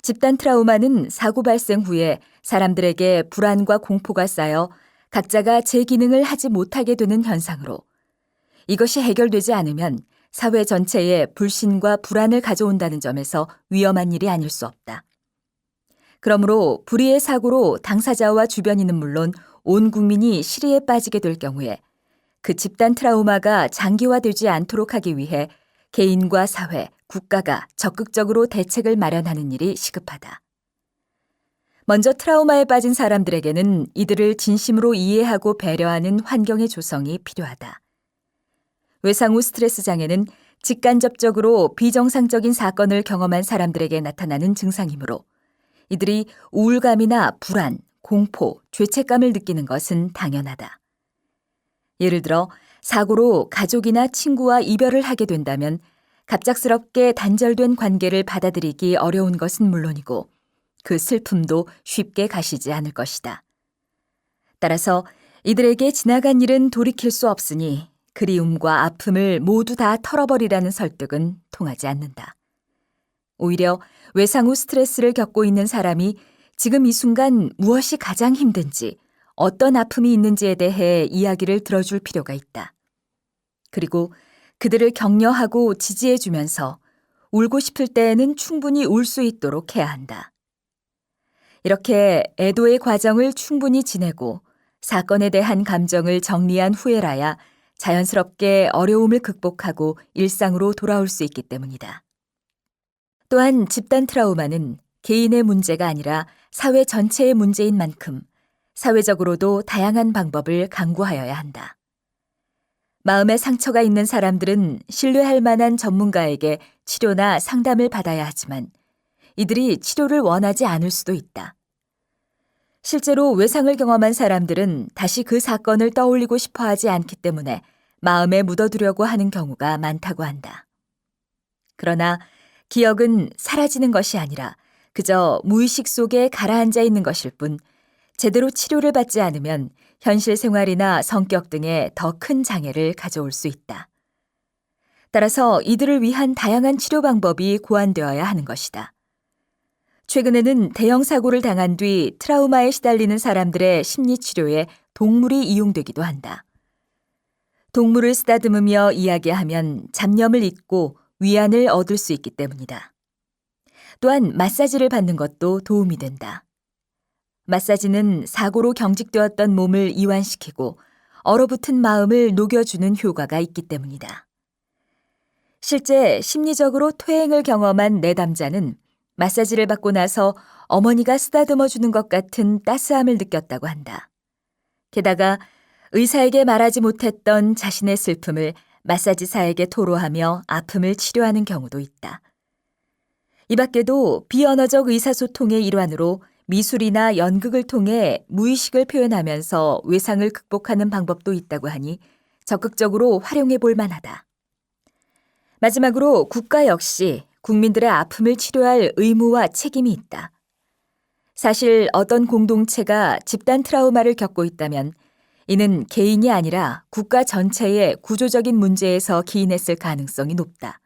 집단 트라우마는 사고 발생 후에 사람들에게 불안과 공포가 쌓여 각자가 제 기능을 하지 못하게 되는 현상으로 이것이 해결되지 않으면 사회 전체에 불신과 불안을 가져온다는 점에서 위험한 일이 아닐 수 없다. 그러므로 불의의 사고로 당사자와 주변인은 물론 온 국민이 시리에 빠지게 될 경우에 그 집단 트라우마가 장기화되지 않도록 하기 위해 개인과 사회, 국가가 적극적으로 대책을 마련하는 일이 시급하다. 먼저 트라우마에 빠진 사람들에게는 이들을 진심으로 이해하고 배려하는 환경의 조성이 필요하다. 외상 후 스트레스 장애는 직간접적으로 비정상적인 사건을 경험한 사람들에게 나타나는 증상이므로 이들이 우울감이나 불안, 공포, 죄책감을 느끼는 것은 당연하다. 예를 들어 사고로 가족이나 친구와 이별을 하게 된다면 갑작스럽게 단절된 관계를 받아들이기 어려운 것은 물론이고 그 슬픔도 쉽게 가시지 않을 것이다. 따라서 이들에게 지나간 일은 돌이킬 수 없으니 그리움과 아픔을 모두 다 털어버리라는 설득은 통하지 않는다. 오히려 외상 후 스트레스를 겪고 있는 사람이 지금 이 순간 무엇이 가장 힘든지, 어떤 아픔이 있는지에 대해 이야기를 들어줄 필요가 있다. 그리고 그들을 격려하고 지지해주면서 울고 싶을 때에는 충분히 울 수 있도록 해야 한다. 이렇게 애도의 과정을 충분히 지내고 사건에 대한 감정을 정리한 후에라야 자연스럽게 어려움을 극복하고 일상으로 돌아올 수 있기 때문이다. 또한 집단 트라우마는 개인의 문제가 아니라 사회 전체의 문제인 만큼 사회적으로도 다양한 방법을 강구하여야 한다. 마음에 상처가 있는 사람들은 신뢰할 만한 전문가에게 치료나 상담을 받아야 하지만 이들이 치료를 원하지 않을 수도 있다. 실제로 외상을 경험한 사람들은 다시 그 사건을 떠올리고 싶어 하지 않기 때문에 마음에 묻어두려고 하는 경우가 많다고 한다. 그러나 기억은 사라지는 것이 아니라 그저 무의식 속에 가라앉아 있는 것일 뿐 제대로 치료를 받지 않으면 현실 생활이나 성격 등에 더 큰 장애를 가져올 수 있다. 따라서 이들을 위한 다양한 치료 방법이 고안되어야 하는 것이다. 최근에는 대형 사고를 당한 뒤 트라우마에 시달리는 사람들의 심리치료에 동물이 이용되기도 한다. 동물을 쓰다듬으며 이야기하면 잡념을 잊고 위안을 얻을 수 있기 때문이다. 또한 마사지를 받는 것도 도움이 된다. 마사지는 사고로 경직되었던 몸을 이완시키고 얼어붙은 마음을 녹여주는 효과가 있기 때문이다. 실제 심리적으로 퇴행을 경험한 내담자는 마사지를 받고 나서 어머니가 쓰다듬어 주는 것 같은 따스함을 느꼈다고 한다. 게다가 의사에게 말하지 못했던 자신의 슬픔을 마사지사에게 토로하며 아픔을 치료하는 경우도 있다. 이 밖에도 비언어적 의사소통의 일환으로 미술이나 연극을 통해 무의식을 표현하면서 외상을 극복하는 방법도 있다고 하니 적극적으로 활용해 볼 만하다. 마지막으로 국가 역시 국민들의 아픔을 치료할 의무와 책임이 있다. 사실 어떤 공동체가 집단 트라우마를 겪고 있다면 이는 개인이 아니라 국가 전체의 구조적인 문제에서 기인했을 가능성이 높다.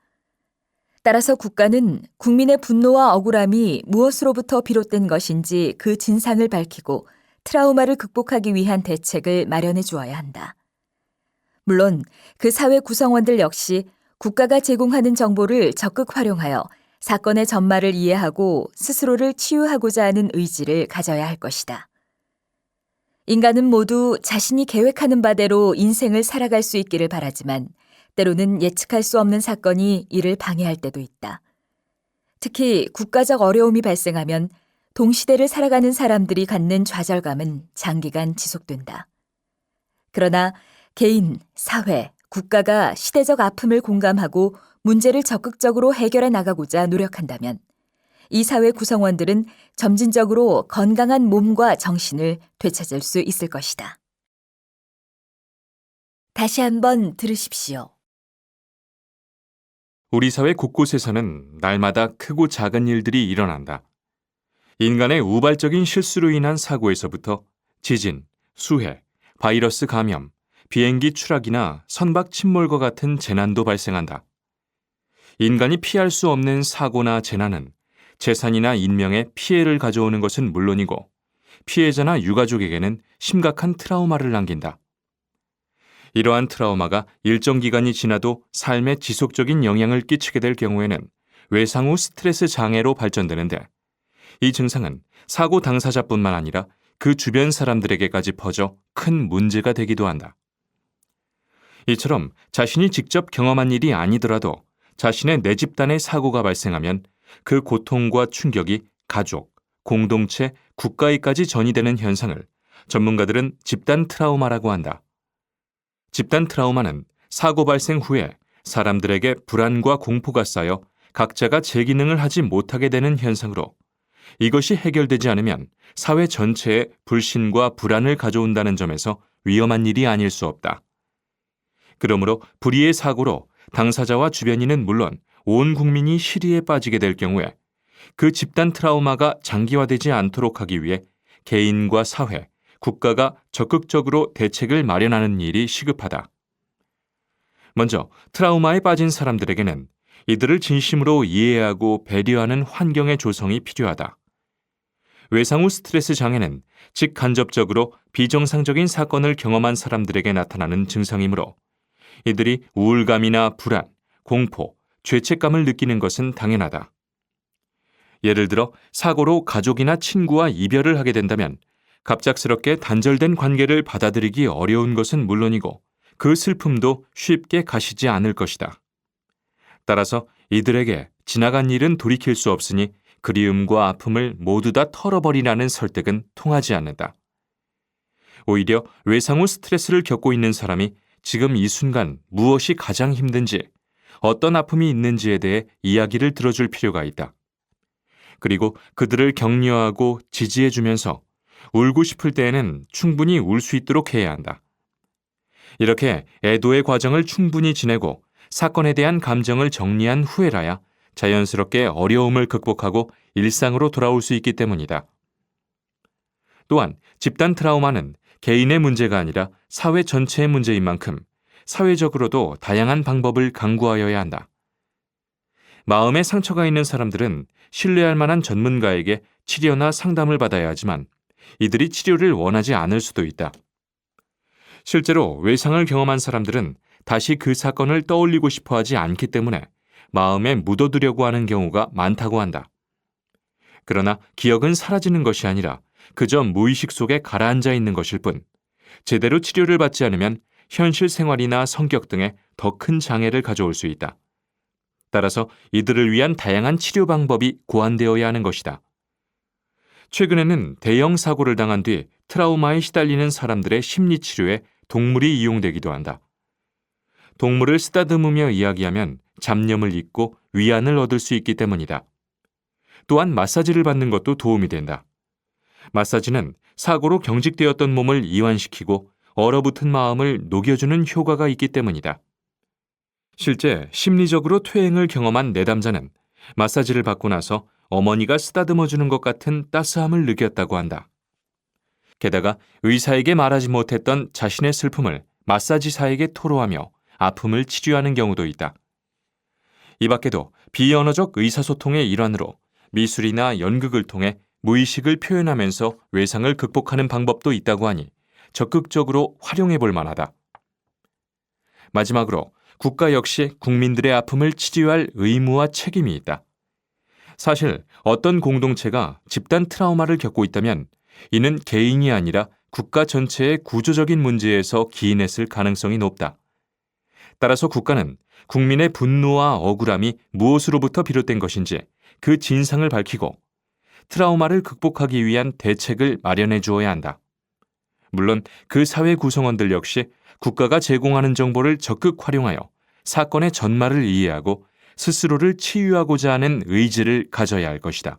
따라서 국가는 국민의 분노와 억울함이 무엇으로부터 비롯된 것인지 그 진상을 밝히고 트라우마를 극복하기 위한 대책을 마련해 주어야 한다. 물론 그 사회 구성원들 역시 국가가 제공하는 정보를 적극 활용하여 사건의 전말을 이해하고 스스로를 치유하고자 하는 의지를 가져야 할 것이다. 인간은 모두 자신이 계획하는 바대로 인생을 살아갈 수 있기를 바라지만 때로는 예측할 수 없는 사건이 이를 방해할 때도 있다. 특히 국가적 어려움이 발생하면 동시대를 살아가는 사람들이 갖는 좌절감은 장기간 지속된다. 그러나 개인, 사회, 국가가 시대적 아픔을 공감하고 문제를 적극적으로 해결해 나가고자 노력한다면 이 사회 구성원들은 점진적으로 건강한 몸과 정신을 되찾을 수 있을 것이다. 다시 한번 들으십시오. 우리 사회 곳곳에서는 날마다 크고 작은 일들이 일어난다. 인간의 우발적인 실수로 인한 사고에서부터 지진, 수해, 바이러스 감염, 비행기 추락이나 선박 침몰과 같은 재난도 발생한다. 인간이 피할 수 없는 사고나 재난은 재산이나 인명에 피해를 가져오는 것은 물론이고 피해자나 유가족에게는 심각한 트라우마를 남긴다. 이러한 트라우마가 일정 기간이 지나도 삶에 지속적인 영향을 끼치게 될 경우에는 외상 후 스트레스 장애로 발전되는데 이 증상은 사고 당사자뿐만 아니라 그 주변 사람들에게까지 퍼져 큰 문제가 되기도 한다. 이처럼 자신이 직접 경험한 일이 아니더라도 자신의 내 집단의 사고가 발생하면 그 고통과 충격이 가족, 공동체, 국가에까지 전이되는 현상을 전문가들은 집단 트라우마라고 한다. 집단 트라우마는 사고 발생 후에 사람들에게 불안과 공포가 쌓여 각자가 제 기능을 하지 못하게 되는 현상으로 이것이 해결되지 않으면 사회 전체에 불신과 불안을 가져온다는 점에서 위험한 일이 아닐 수 없다. 그러므로 불의의 사고로 당사자와 주변인은 물론 온 국민이 시리에 빠지게 될 경우에 그 집단 트라우마가 장기화되지 않도록 하기 위해 개인과 사회, 국가가 적극적으로 대책을 마련하는 일이 시급하다. 먼저 트라우마에 빠진 사람들에게는 이들을 진심으로 이해하고 배려하는 환경의 조성이 필요하다. 외상 후 스트레스 장애는 직간접적으로 비정상적인 사건을 경험한 사람들에게 나타나는 증상이므로 이들이 우울감이나 불안, 공포, 죄책감을 느끼는 것은 당연하다. 예를 들어 사고로 가족이나 친구와 이별을 하게 된다면 갑작스럽게 단절된 관계를 받아들이기 어려운 것은 물론이고 그 슬픔도 쉽게 가시지 않을 것이다. 따라서 이들에게 지나간 일은 돌이킬 수 없으니 그리움과 아픔을 모두 다 털어버리라는 설득은 통하지 않는다. 오히려 외상 후 스트레스를 겪고 있는 사람이 지금 이 순간 무엇이 가장 힘든지, 어떤 아픔이 있는지에 대해 이야기를 들어줄 필요가 있다. 그리고 그들을 격려하고 지지해주면서 울고 싶을 때에는 충분히 울 수 있도록 해야 한다. 이렇게 애도의 과정을 충분히 지내고 사건에 대한 감정을 정리한 후에라야 자연스럽게 어려움을 극복하고 일상으로 돌아올 수 있기 때문이다. 또한 집단 트라우마는 개인의 문제가 아니라 사회 전체의 문제인 만큼 사회적으로도 다양한 방법을 강구하여야 한다. 마음에 상처가 있는 사람들은 신뢰할 만한 전문가에게 치료나 상담을 받아야 하지만 이들이 치료를 원하지 않을 수도 있다. 실제로 외상을 경험한 사람들은 다시 그 사건을 떠올리고 싶어 하지 않기 때문에 마음에 묻어두려고 하는 경우가 많다고 한다. 그러나 기억은 사라지는 것이 아니라 그저 무의식 속에 가라앉아 있는 것일 뿐, 제대로 치료를 받지 않으면 현실 생활이나 성격 등에 더 큰 장애를 가져올 수 있다. 따라서 이들을 위한 다양한 치료 방법이 고안되어야 하는 것이다. 최근에는 대형 사고를 당한 뒤 트라우마에 시달리는 사람들의 심리 치료에 동물이 이용되기도 한다. 동물을 쓰다듬으며 이야기하면 잡념을 잊고 위안을 얻을 수 있기 때문이다. 또한 마사지를 받는 것도 도움이 된다. 마사지는 사고로 경직되었던 몸을 이완시키고 얼어붙은 마음을 녹여주는 효과가 있기 때문이다. 실제 심리적으로 퇴행을 경험한 내담자는 마사지를 받고 나서 어머니가 쓰다듬어주는 것 같은 따스함을 느꼈다고 한다. 게다가 의사에게 말하지 못했던 자신의 슬픔을 마사지사에게 토로하며 아픔을 치료하는 경우도 있다. 이 밖에도 비언어적 의사소통의 일환으로 미술이나 연극을 통해 무의식을 표현하면서 외상을 극복하는 방법도 있다고 하니 적극적으로 활용해 볼 만하다. 마지막으로 국가 역시 국민들의 아픔을 치료할 의무와 책임이 있다. 사실 어떤 공동체가 집단 트라우마를 겪고 있다면 이는 개인이 아니라 국가 전체의 구조적인 문제에서 기인했을 가능성이 높다. 따라서 국가는 국민의 분노와 억울함이 무엇으로부터 비롯된 것인지 그 진상을 밝히고 트라우마를 극복하기 위한 대책을 마련해 주어야 한다. 물론 그 사회 구성원들 역시 국가가 제공하는 정보를 적극 활용하여 사건의 전말을 이해하고 스스로를 치유하고자 하는 의지를 가져야 할 것이다.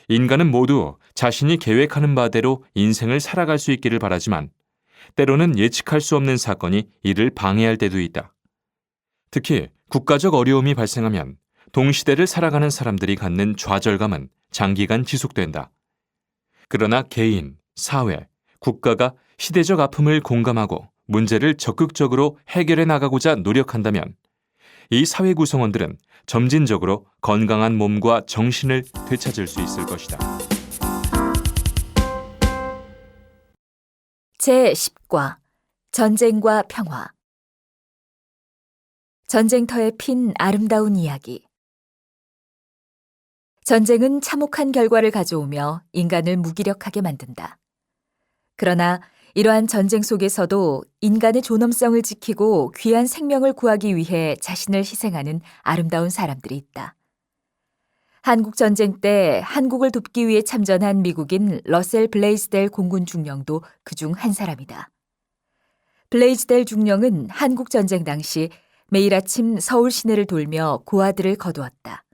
인간은 모두 자신이 계획하는 바대로 인생을 살아갈 수 있기를 바라지만 때로는 예측할 수 없는 사건이 이를 방해할 때도 있다. 특히 국가적 어려움이 발생하면 동시대를 살아가는 사람들이 갖는 좌절감은 장기간 지속된다. 그러나 개인, 사회, 국가가 시대적 아픔을 공감하고 문제를 적극적으로 해결해 나가고자 노력한다면 이 사회 구성원들은 점진적으로 건강한 몸과 정신을 되찾을 수 있을 것이다. 제10과 전쟁과 평화. 전쟁터에 핀 아름다운 이야기. 전쟁은 참혹한 결과를 가져오며 인간을 무기력하게 만든다. 그러나 이러한 전쟁 속에서도 인간의 존엄성을 지키고 귀한 생명을 구하기 위해 자신을 희생하는 아름다운 사람들이 있다. 한국전쟁 때 한국을 돕기 위해 참전한 미국인 러셀 블레이즈델 공군 중령도 그중 한 사람이다. 블레이즈델 중령은 한국전쟁 당시 매일 아침 서울 시내를 돌며 고아들을 거두었다.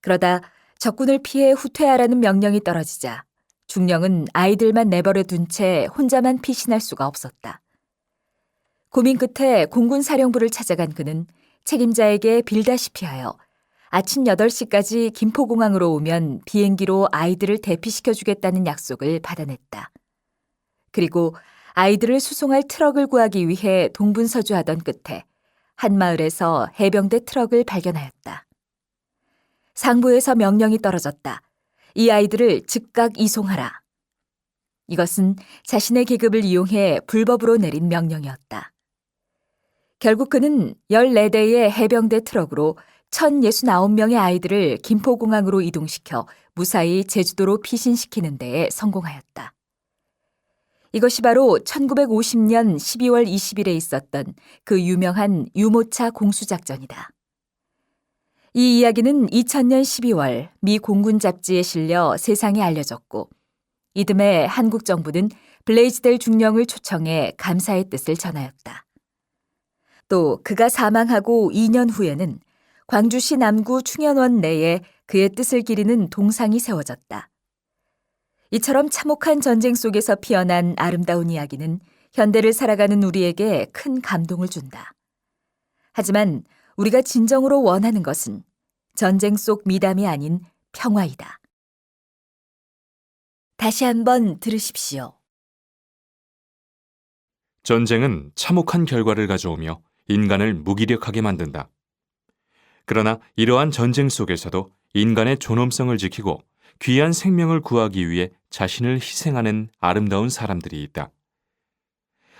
그러다 적군을 피해 후퇴하라는 명령이 떨어지자 중령은 아이들만 내버려 둔 채 혼자만 피신할 수가 없었다. 고민 끝에 공군 사령부를 찾아간 그는 책임자에게 빌다시피 하여 아침 8시까지 김포공항으로 오면 비행기로 아이들을 대피시켜주겠다는 약속을 받아냈다. 그리고 아이들을 수송할 트럭을 구하기 위해 동분서주하던 끝에 한 마을에서 해병대 트럭을 발견하였다. 상부에서 명령이 떨어졌다. 이 아이들을 즉각 이송하라. 이것은 자신의 계급을 이용해 불법으로 내린 명령이었다. 결국 그는 14대의 해병대 트럭으로 1,069명의 아이들을 김포공항으로 이동시켜 무사히 제주도로 피신시키는 데에 성공하였다. 이것이 바로 1950년 12월 20일에 있었던 그 유명한 유모차 공수작전이다. 이 이야기는 2000년 12월 미 공군 잡지에 실려 세상에 알려졌고 이듬해 한국 정부는 블레이즈델 중령을 초청해 감사의 뜻을 전하였다. 또 그가 사망하고 2년 후에는 광주시 남구 충현원 내에 그의 뜻을 기리는 동상이 세워졌다. 이처럼 참혹한 전쟁 속에서 피어난 아름다운 이야기는 현대를 살아가는 우리에게 큰 감동을 준다. 하지만 우리가 진정으로 원하는 것은 전쟁 속 미담이 아닌 평화이다. 다시 한번 들으십시오. 전쟁은 참혹한 결과를 가져오며 인간을 무기력하게 만든다. 그러나 이러한 전쟁 속에서도 인간의 존엄성을 지키고 귀한 생명을 구하기 위해 자신을 희생하는 아름다운 사람들이 있다.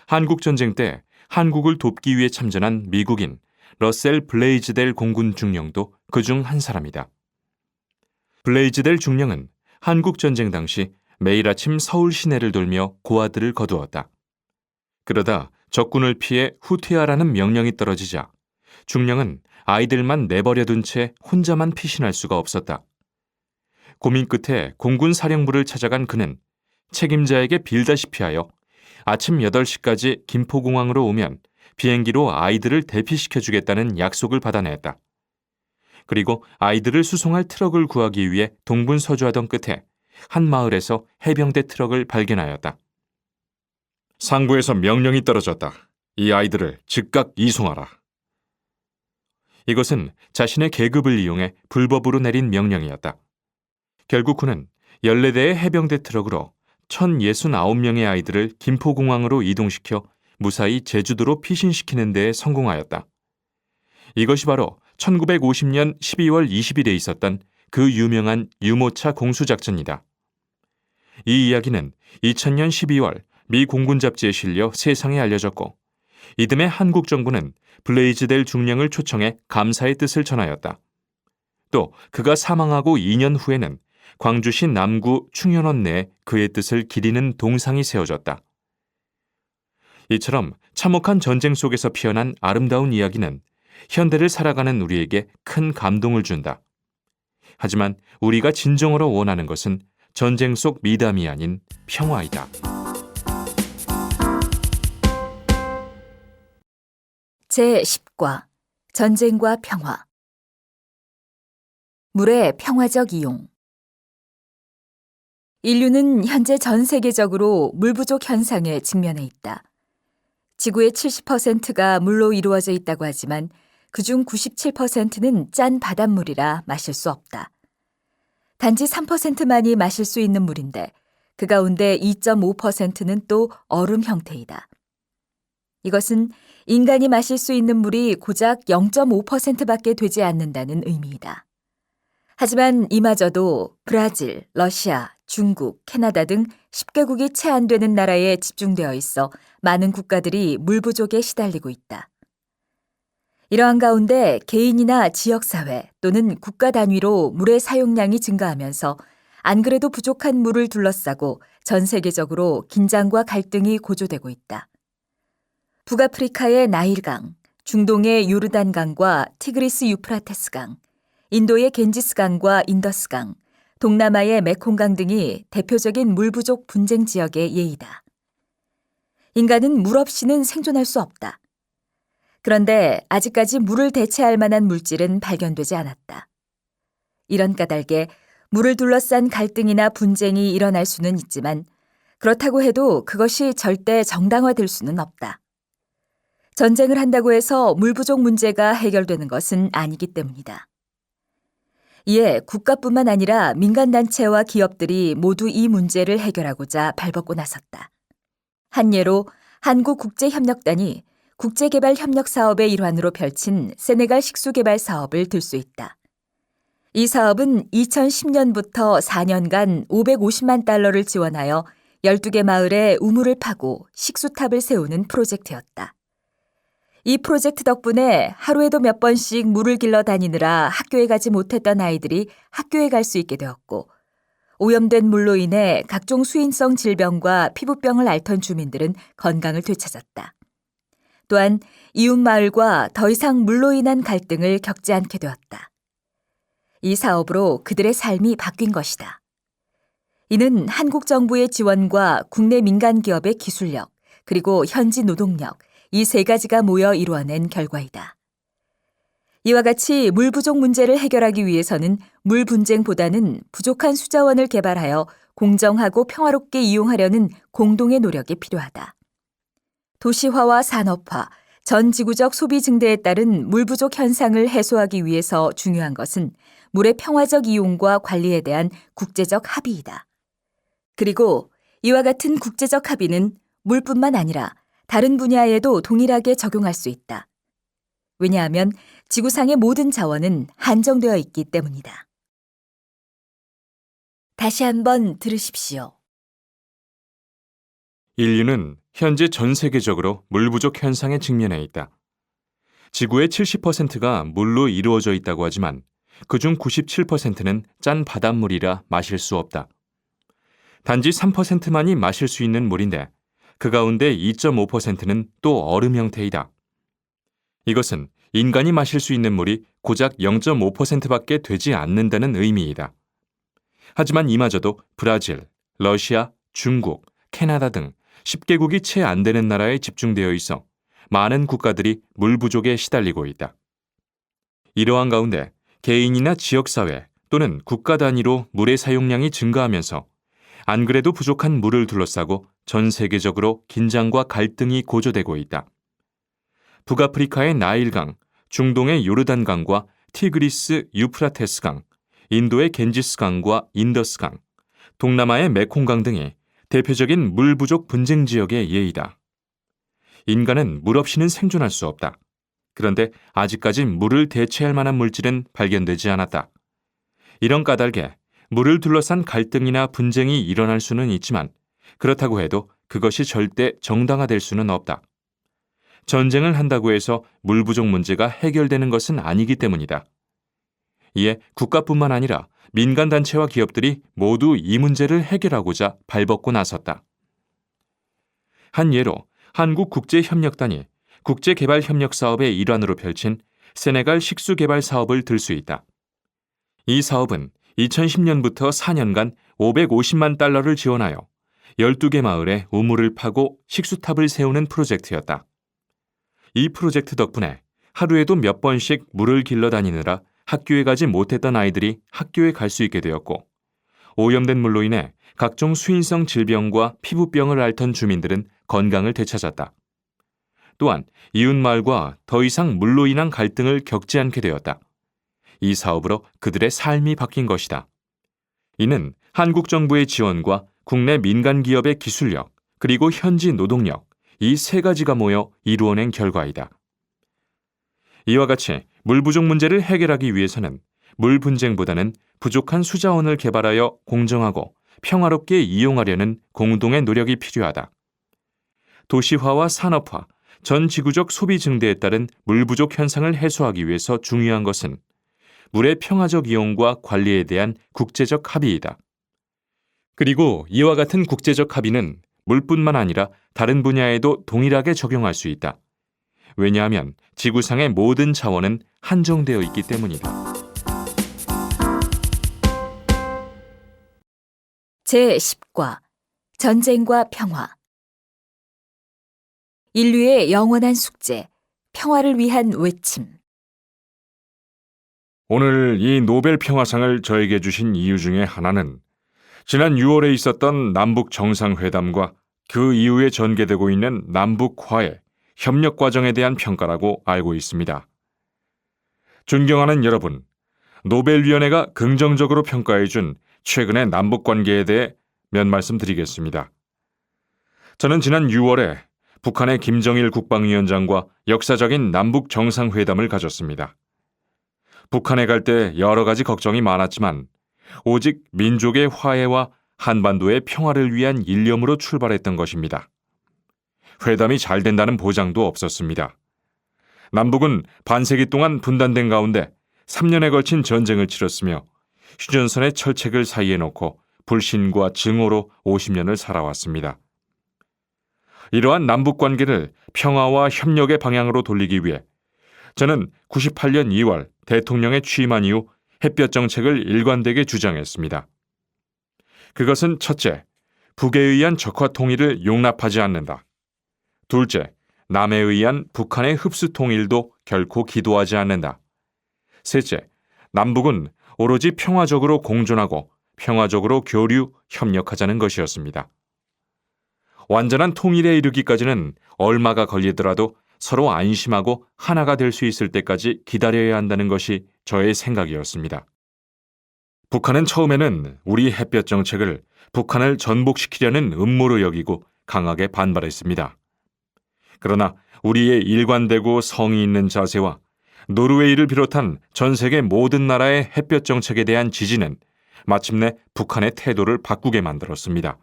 한국전쟁 때 한국을 돕기 위해 참전한 미국인 러셀 블레이즈델 공군 중령도 그중 한 사람이다. 블레이즈델 중령은 한국전쟁 당시 매일 아침 서울 시내를 돌며 고아들을 거두었다. 그러다 적군을 피해 후퇴하라는 명령이 떨어지자 중령은 아이들만 내버려둔 채 혼자만 피신할 수가 없었다. 고민 끝에 공군 사령부를 찾아간 그는 책임자에게 빌다시피 하여 아침 8시까지 김포공항으로 오면 비행기로 아이들을 대피시켜주겠다는 약속을 받아냈다. 그리고 아이들을 수송할 트럭을 구하기 위해 동분서주하던 끝에 한 마을에서 해병대 트럭을 발견하였다. 상부에서 명령이 떨어졌다. 이 아이들을 즉각 이송하라. 이것은 자신의 계급을 이용해 불법으로 내린 명령이었다. 결국 그는 14대의 해병대 트럭으로 1,069명의 아이들을 김포공항으로 이동시켜 무사히 제주도로 피신시키는 데에 성공하였다. 이것이 바로 1950년 12월 20일에 있었던 그 유명한 유모차 공수작전이다. 이 이야기는 2000년 12월 미 공군 잡지에 실려 세상에 알려졌고 이듬해 한국 정부는 블레이즈델 중령을 초청해 감사의 뜻을 전하였다. 또 그가 사망하고 2년 후에는 광주시 남구 충현원 내에 그의 뜻을 기리는 동상이 세워졌다. 이처럼 참혹한 전쟁 속에서 피어난 아름다운 이야기는 현대를 살아가는 우리에게 큰 감동을 준다. 하지만 우리가 진정으로 원하는 것은 전쟁 속 미담이 아닌 평화이다. 제10과 전쟁과 평화. 물의 평화적 이용. 인류는 현재 전 세계적으로 물 부족 현상에 직면해 있다. 지구의 70%가 물로 이루어져 있다고 하지만 그중 97%는 짠 바닷물이라 마실 수 없다. 단지 3%만이 마실 수 있는 물인데 그 가운데 2.5%는 또 얼음 형태이다. 이것은 인간이 마실 수 있는 물이 고작 0.5%밖에 되지 않는다는 의미이다. 하지만 이마저도 브라질, 러시아, 중국, 캐나다 등 10개국이 채 안 되는 나라에 집중되어 있어 많은 국가들이 물 부족에 시달리고 있다. 이러한 가운데 개인이나 지역사회 또는 국가 단위로 물의 사용량이 증가하면서 안 그래도 부족한 물을 둘러싸고 전 세계적으로 긴장과 갈등이 고조되고 있다. 북아프리카의 나일강, 중동의 요르단강과 티그리스 유프라테스강, 인도의 겐지스강과 인더스강, 동남아의 메콩강 등이 대표적인 물 부족 분쟁 지역의 예이다. 인간은 물 없이는 생존할 수 없다. 그런데 아직까지 물을 대체할 만한 물질은 발견되지 않았다. 이런 까닭에 물을 둘러싼 갈등이나 분쟁이 일어날 수는 있지만 그렇다고 해도 그것이 절대 정당화될 수는 없다. 전쟁을 한다고 해서 물 부족 문제가 해결되는 것은 아니기 때문이다. 이에 국가뿐만 아니라 민간단체와 기업들이 모두 이 문제를 해결하고자 발벗고 나섰다. 한 예로 한국국제협력단이 국제개발협력 사업의 일환으로 펼친 세네갈 식수개발 사업을 들 수 있다. 이 사업은 2010년부터 4년간 550만 달러를 지원하여 12개 마을에 우물을 파고 식수탑을 세우는 프로젝트였다. 이 프로젝트 덕분에 하루에도 몇 번씩 물을 길러 다니느라 학교에 가지 못했던 아이들이 학교에 갈 수 있게 되었고, 오염된 물로 인해 각종 수인성 질병과 피부병을 앓던 주민들은 건강을 되찾았다. 또한 이웃 마을과 더 이상 물로 인한 갈등을 겪지 않게 되었다. 이 사업으로 그들의 삶이 바뀐 것이다. 이는 한국 정부의 지원과 국내 민간 기업의 기술력, 그리고 현지 노동력, 이 세 가지가 모여 이루어낸 결과이다. 이와 같이 물 부족 문제를 해결하기 위해서는 물 분쟁보다는 부족한 수자원을 개발하여 공정하고 평화롭게 이용하려는 공동의 노력이 필요하다. 도시화와 산업화, 전 지구적 소비 증대에 따른 물 부족 현상을 해소하기 위해서 중요한 것은 물의 평화적 이용과 관리에 대한 국제적 합의이다. 그리고 이와 같은 국제적 합의는 물뿐만 아니라 다른 분야에도 동일하게 적용할 수 있다. 왜냐하면 지구상의 모든 자원은 한정되어 있기 때문이다. 다시 한번 들으십시오. 인류는 현재 전 세계적으로 물 부족 현상에 직면해 있다. 지구의 70%가 물로 이루어져 있다고 하지만 그중 97%는 짠 바닷물이라 마실 수 없다. 단지 3%만이 마실 수 있는 물인데 그 가운데 2.5%는 또 얼음 형태이다. 이것은 인간이 마실 수 있는 물이 고작 0.5%밖에 되지 않는다는 의미이다. 하지만 이마저도 브라질, 러시아, 중국, 캐나다 등 10개국이 채 안 되는 나라에 집중되어 있어 많은 국가들이 물 부족에 시달리고 있다. 이러한 가운데 개인이나 지역사회 또는 국가 단위로 물의 사용량이 증가하면서 안 그래도 부족한 물을 둘러싸고 전 세계적으로 긴장과 갈등이 고조되고 있다. 북아프리카의 나일강, 중동의 요르단강과 티그리스 유프라테스강, 인도의 겐지스강과 인더스강, 동남아의 메콩강 등이 대표적인 물 부족 분쟁 지역의 예이다. 인간은 물 없이는 생존할 수 없다. 그런데 아직까지 물을 대체할 만한 물질은 발견되지 않았다. 이런 까닭에 물을 둘러싼 갈등이나 분쟁이 일어날 수는 있지만 그렇다고 해도 그것이 절대 정당화될 수는 없다. 전쟁을 한다고 해서 물 부족 문제가 해결되는 것은 아니기 때문이다. 이에 국가뿐만 아니라 민간단체와 기업들이 모두 이 문제를 해결하고자 발벗고 나섰다. 한 예로 한국국제협력단이 국제개발협력사업의 일환으로 펼친 세네갈 식수개발 사업을 들 수 있다. 이 사업은 2010년부터 4년간 550만 달러를 지원하여 12개 마을에 우물을 파고 식수탑을 세우는 프로젝트였다. 이 프로젝트 덕분에 하루에도 몇 번씩 물을 길러 다니느라 학교에 가지 못했던 아이들이 학교에 갈 수 있게 되었고, 오염된 물로 인해 각종 수인성 질병과 피부병을 앓던 주민들은 건강을 되찾았다. 또한 이웃마을과 더 이상 물로 인한 갈등을 겪지 않게 되었다. 이 사업으로 그들의 삶이 바뀐 것이다. 이는 한국 정부의 지원과 국내 민간 기업의 기술력, 그리고 현지 노동력, 이 세 가지가 모여 이루어낸 결과이다. 이와 같이 물 부족 문제를 해결하기 위해서는 물 분쟁보다는 부족한 수자원을 개발하여 공정하고 평화롭게 이용하려는 공동의 노력이 필요하다. 도시화와 산업화, 전 지구적 소비 증대에 따른 물 부족 현상을 해소하기 위해서 중요한 것은 물의 평화적 이용과 관리에 대한 국제적 합의이다. 그리고 이와 같은 국제적 합의는 물뿐만 아니라 다른 분야에도 동일하게 적용할 수 있다. 왜냐하면 지구상의 모든 자원은 한정되어 있기 때문이다. 제10과 전쟁과 평화. 인류의 영원한 숙제, 평화를 위한 외침. 오늘 이 노벨 평화상을 저에게 주신 이유 중에 하나는 지난 6월에 있었던 남북 정상회담과 그 이후에 전개되고 있는 남북 화해, 협력 과정에 대한 평가라고 알고 있습니다. 존경하는 여러분, 노벨위원회가 긍정적으로 평가해준 최근의 남북 관계에 대해 몇 말씀 드리겠습니다. 저는 지난 6월에 북한의 김정일 국방위원장과 역사적인 남북 정상회담을 가졌습니다. 북한에 갈 때 여러 가지 걱정이 많았지만 오직 민족의 화해와 한반도의 평화를 위한 일념으로 출발했던 것입니다. 회담이 잘 된다는 보장도 없었습니다. 남북은 반세기 동안 분단된 가운데 3년에 걸친 전쟁을 치렀으며 휴전선의 철책을 사이에 놓고 불신과 증오로 50년을 살아왔습니다. 이러한 남북 관계를 평화와 협력의 방향으로 돌리기 위해 저는 98년 2월 대통령에 취임한 이후 햇볕 정책을 일관되게 주장했습니다. 그것은 첫째, 북에 의한 적화 통일을 용납하지 않는다. 둘째, 남에 의한 북한의 흡수 통일도 결코 기도하지 않는다. 셋째, 남북은 오로지 평화적으로 공존하고 평화적으로 교류, 협력하자는 것이었습니다. 완전한 통일에 이르기까지는 얼마가 걸리더라도 서로 안심하고 하나가 될 수 있을 때까지 기다려야 한다는 것이 저의 생각이었습니다. 북한은 처음에는 우리 햇볕 정책을 북한을 전복시키려는 음모로 여기고 강하게 반발했습니다. 그러나 우리의 일관되고 성의 있는 자세와 노르웨이를 비롯한 전 세계 모든 나라의 햇볕 정책에 대한 지지는 마침내 북한의 태도를 바꾸게 만들었습니다.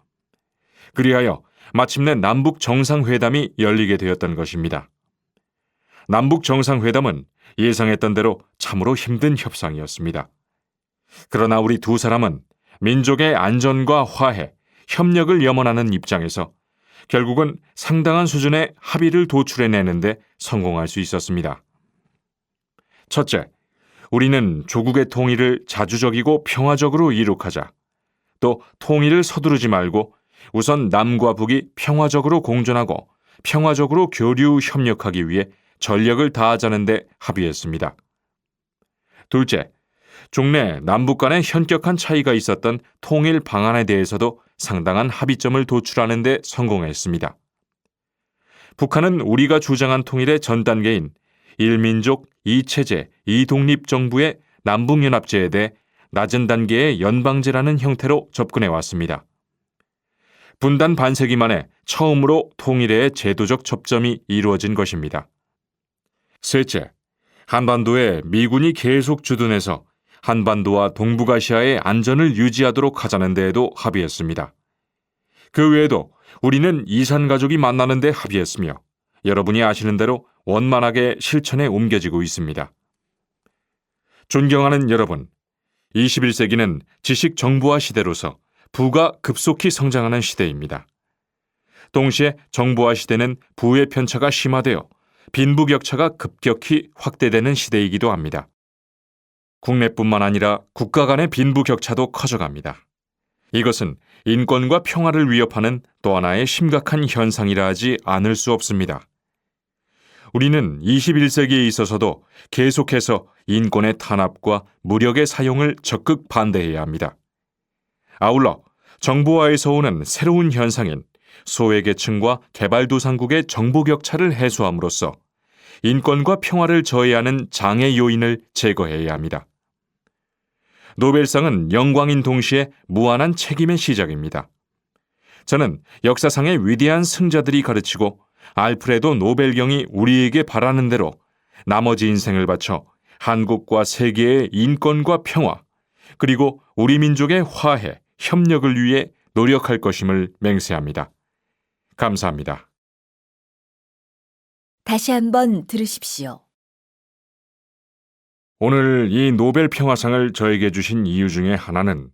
그리하여 마침내 남북 정상회담이 열리게 되었던 것입니다. 남북 정상회담은 예상했던 대로 참으로 힘든 협상이었습니다. 그러나 우리 두 사람은 민족의 안전과 화해, 협력을 염원하는 입장에서 결국은 상당한 수준의 합의를 도출해내는데 성공할 수 있었습니다. 첫째, 우리는 조국의 통일을 자주적이고 평화적으로 이룩하자. 또 통일을 서두르지 말고 우선 남과 북이 평화적으로 공존하고 평화적으로 교류 협력하기 위해 전력을 다하자는 데 합의했습니다. 둘째, 종래 남북 간의 현격한 차이가 있었던 통일 방안에 대해서도 상당한 합의점을 도출하는 데 성공했습니다. 북한은 우리가 주장한 통일의 전 단계인 일민족, 이체제, 이독립 정부의 남북연합제에 대해 낮은 단계의 연방제라는 형태로 접근해 왔습니다. 분단 반세기 만에 처음으로 통일의 제도적 접점이 이루어진 것입니다. 셋째, 한반도에 미군이 계속 주둔해서 한반도와 동북아시아의 안전을 유지하도록 하자는 데에도 합의했습니다. 그 외에도 우리는 이산가족이 만나는 데 합의했으며 여러분이 아시는 대로 원만하게 실천에 옮겨지고 있습니다. 존경하는 여러분, 21세기는 지식 정보화 시대로서 부가 급속히 성장하는 시대입니다. 동시에 정보화 시대는 부의 편차가 심화되어 빈부격차가 급격히 확대되는 시대이기도 합니다. 국내뿐만 아니라 국가 간의 빈부격차도 커져갑니다. 이것은 인권과 평화를 위협하는 또 하나의 심각한 현상이라 하지 않을 수 없습니다. 우리는 21세기에 있어서도 계속해서 인권의 탄압과 무력의 사용을 적극 반대해야 합니다. 아울러 정보화에서 오는 새로운 현상인 소외계층과 개발도상국의 정보 격차를 해소함으로써 인권과 평화를 저해하는 장애 요인을 제거해야 합니다. 노벨상은 영광인 동시에 무한한 책임의 시작입니다. 저는 역사상의 위대한 승자들이 가르치고 알프레도 노벨경이 우리에게 바라는 대로 나머지 인생을 바쳐 한국과 세계의 인권과 평화, 그리고 우리 민족의 화해, 협력을 위해 노력할 것임을 맹세합니다. 감사합니다. 다시 한번 들으십시오. 오늘 이 노벨 평화상을 저에게 주신 이유 중에 하나는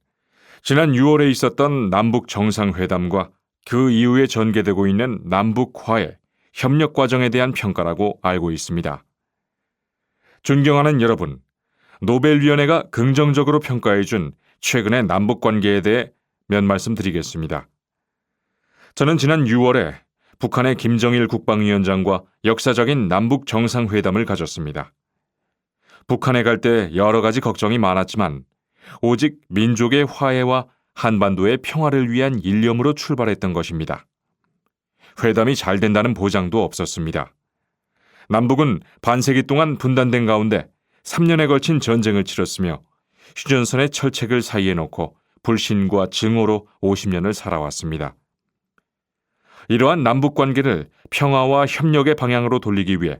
지난 6월에 있었던 남북 정상회담과 그 이후에 전개되고 있는 남북 화해, 협력 과정에 대한 평가라고 알고 있습니다. 존경하는 여러분, 노벨위원회가 긍정적으로 평가해준 최근의 남북 관계에 대해 몇 말씀 드리겠습니다. 저는 지난 6월에 북한의 김정일 국방위원장과 역사적인 남북 정상회담을 가졌습니다. 북한에 갈 때 여러 가지 걱정이 많았지만 오직 민족의 화해와 한반도의 평화를 위한 일념으로 출발했던 것입니다. 회담이 잘 된다는 보장도 없었습니다. 남북은 반세기 동안 분단된 가운데 3년에 걸친 전쟁을 치렀으며 휴전선의 철책을 사이에 놓고 불신과 증오로 50년을 살아왔습니다. 이러한 남북 관계를 평화와 협력의 방향으로 돌리기 위해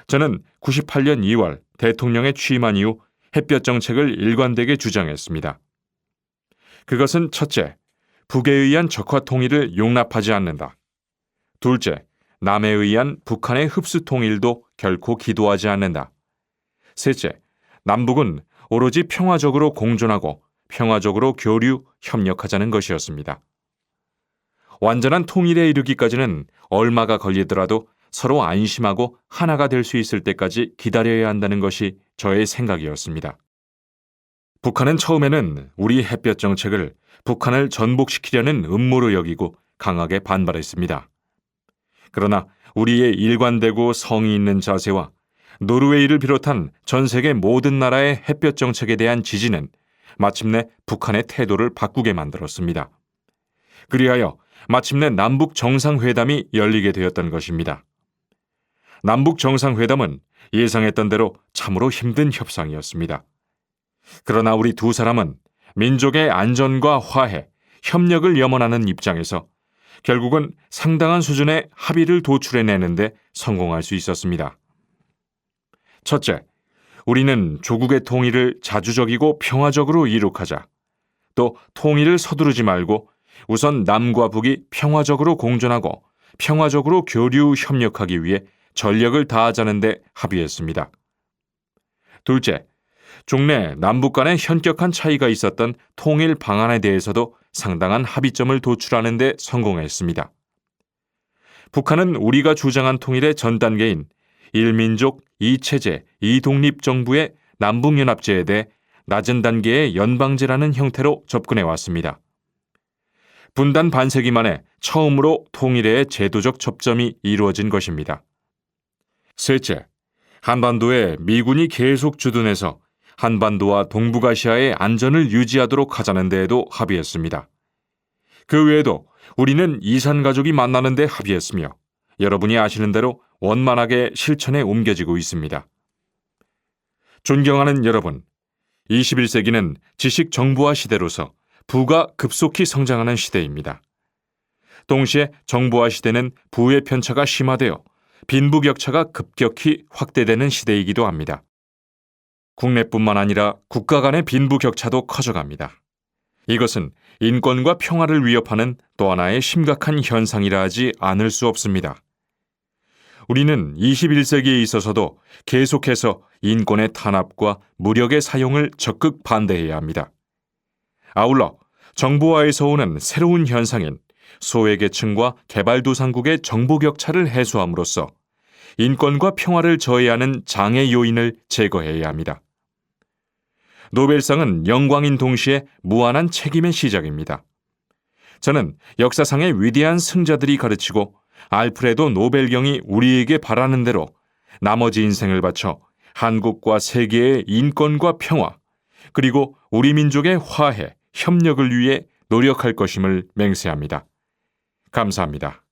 저는 98년 2월 대통령에 취임한 이후 햇볕 정책을 일관되게 주장했습니다. 그것은 첫째, 북에 의한 적화 통일을 용납하지 않는다. 둘째, 남에 의한 북한의 흡수 통일도 결코 기도하지 않는다. 셋째, 남북은 오로지 평화적으로 공존하고 평화적으로 교류, 협력하자는 것이었습니다. 완전한 통일에 이르기까지는 얼마가 걸리더라도 서로 안심하고 하나가 될 수 있을 때까지 기다려야 한다는 것이 저의 생각이었습니다. 북한은 처음에는 우리 햇볕 정책을 북한을 전복시키려는 음모로 여기고 강하게 반발했습니다. 그러나 우리의 일관되고 성의 있는 자세와 노르웨이를 비롯한 전 세계 모든 나라의 햇볕 정책에 대한 지지는 마침내 북한의 태도를 바꾸게 만들었습니다. 그리하여 마침내 남북 정상회담이 열리게 되었던 것입니다. 남북 정상회담은 예상했던 대로 참으로 힘든 협상이었습니다. 그러나 우리 두 사람은 민족의 안전과 화해, 협력을 염원하는 입장에서 결국은 상당한 수준의 합의를 도출해내는데 성공할 수 있었습니다. 첫째, 우리는 조국의 통일을 자주적이고 평화적으로 이룩하자. 또 통일을 서두르지 말고 우선 남과 북이 평화적으로 공존하고 평화적으로 교류 협력하기 위해 전력을 다하자는 데 합의했습니다. 둘째, 종래 남북 간의 현격한 차이가 있었던 통일 방안에 대해서도 상당한 합의점을 도출하는 데 성공했습니다. 북한은 우리가 주장한 통일의 전 단계인 일민족, 이체제, 이독립정부의 남북연합제에 대해 낮은 단계의 연방제라는 형태로 접근해 왔습니다. 분단 반세기 만에 처음으로 통일의 제도적 접점이 이루어진 것입니다. 셋째, 한반도에 미군이 계속 주둔해서 한반도와 동북아시아의 안전을 유지하도록 하자는 데에도 합의했습니다. 그 외에도 우리는 이산가족이 만나는 데 합의했으며 여러분이 아시는 대로 원만하게 실천에 옮겨지고 있습니다. 존경하는 여러분, 21세기는 지식 정보화 시대로서 부가 급속히 성장하는 시대입니다. 동시에 정보화 시대는 부의 편차가 심화되어 빈부격차가 급격히 확대되는 시대이기도 합니다. 국내뿐만 아니라 국가 간의 빈부격차도 커져갑니다. 이것은 인권과 평화를 위협하는 또 하나의 심각한 현상이라 하지 않을 수 없습니다. 우리는 21세기에 있어서도 계속해서 인권의 탄압과 무력의 사용을 적극 반대해야 합니다. 아울러 정부와에서 오는 새로운 현상인 소외계층과 개발도상국의 정보 격차를 해소함으로써 인권과 평화를 저해하는 장애 요인을 제거해야 합니다. 노벨상은 영광인 동시에 무한한 책임의 시작입니다. 저는 역사상의 위대한 승자들이 가르치고 알프레도 노벨경이 우리에게 바라는 대로 나머지 인생을 바쳐 한국과 세계의 인권과 평화, 그리고 우리 민족의 화해, 협력을 위해 노력할 것임을 맹세합니다. 감사합니다.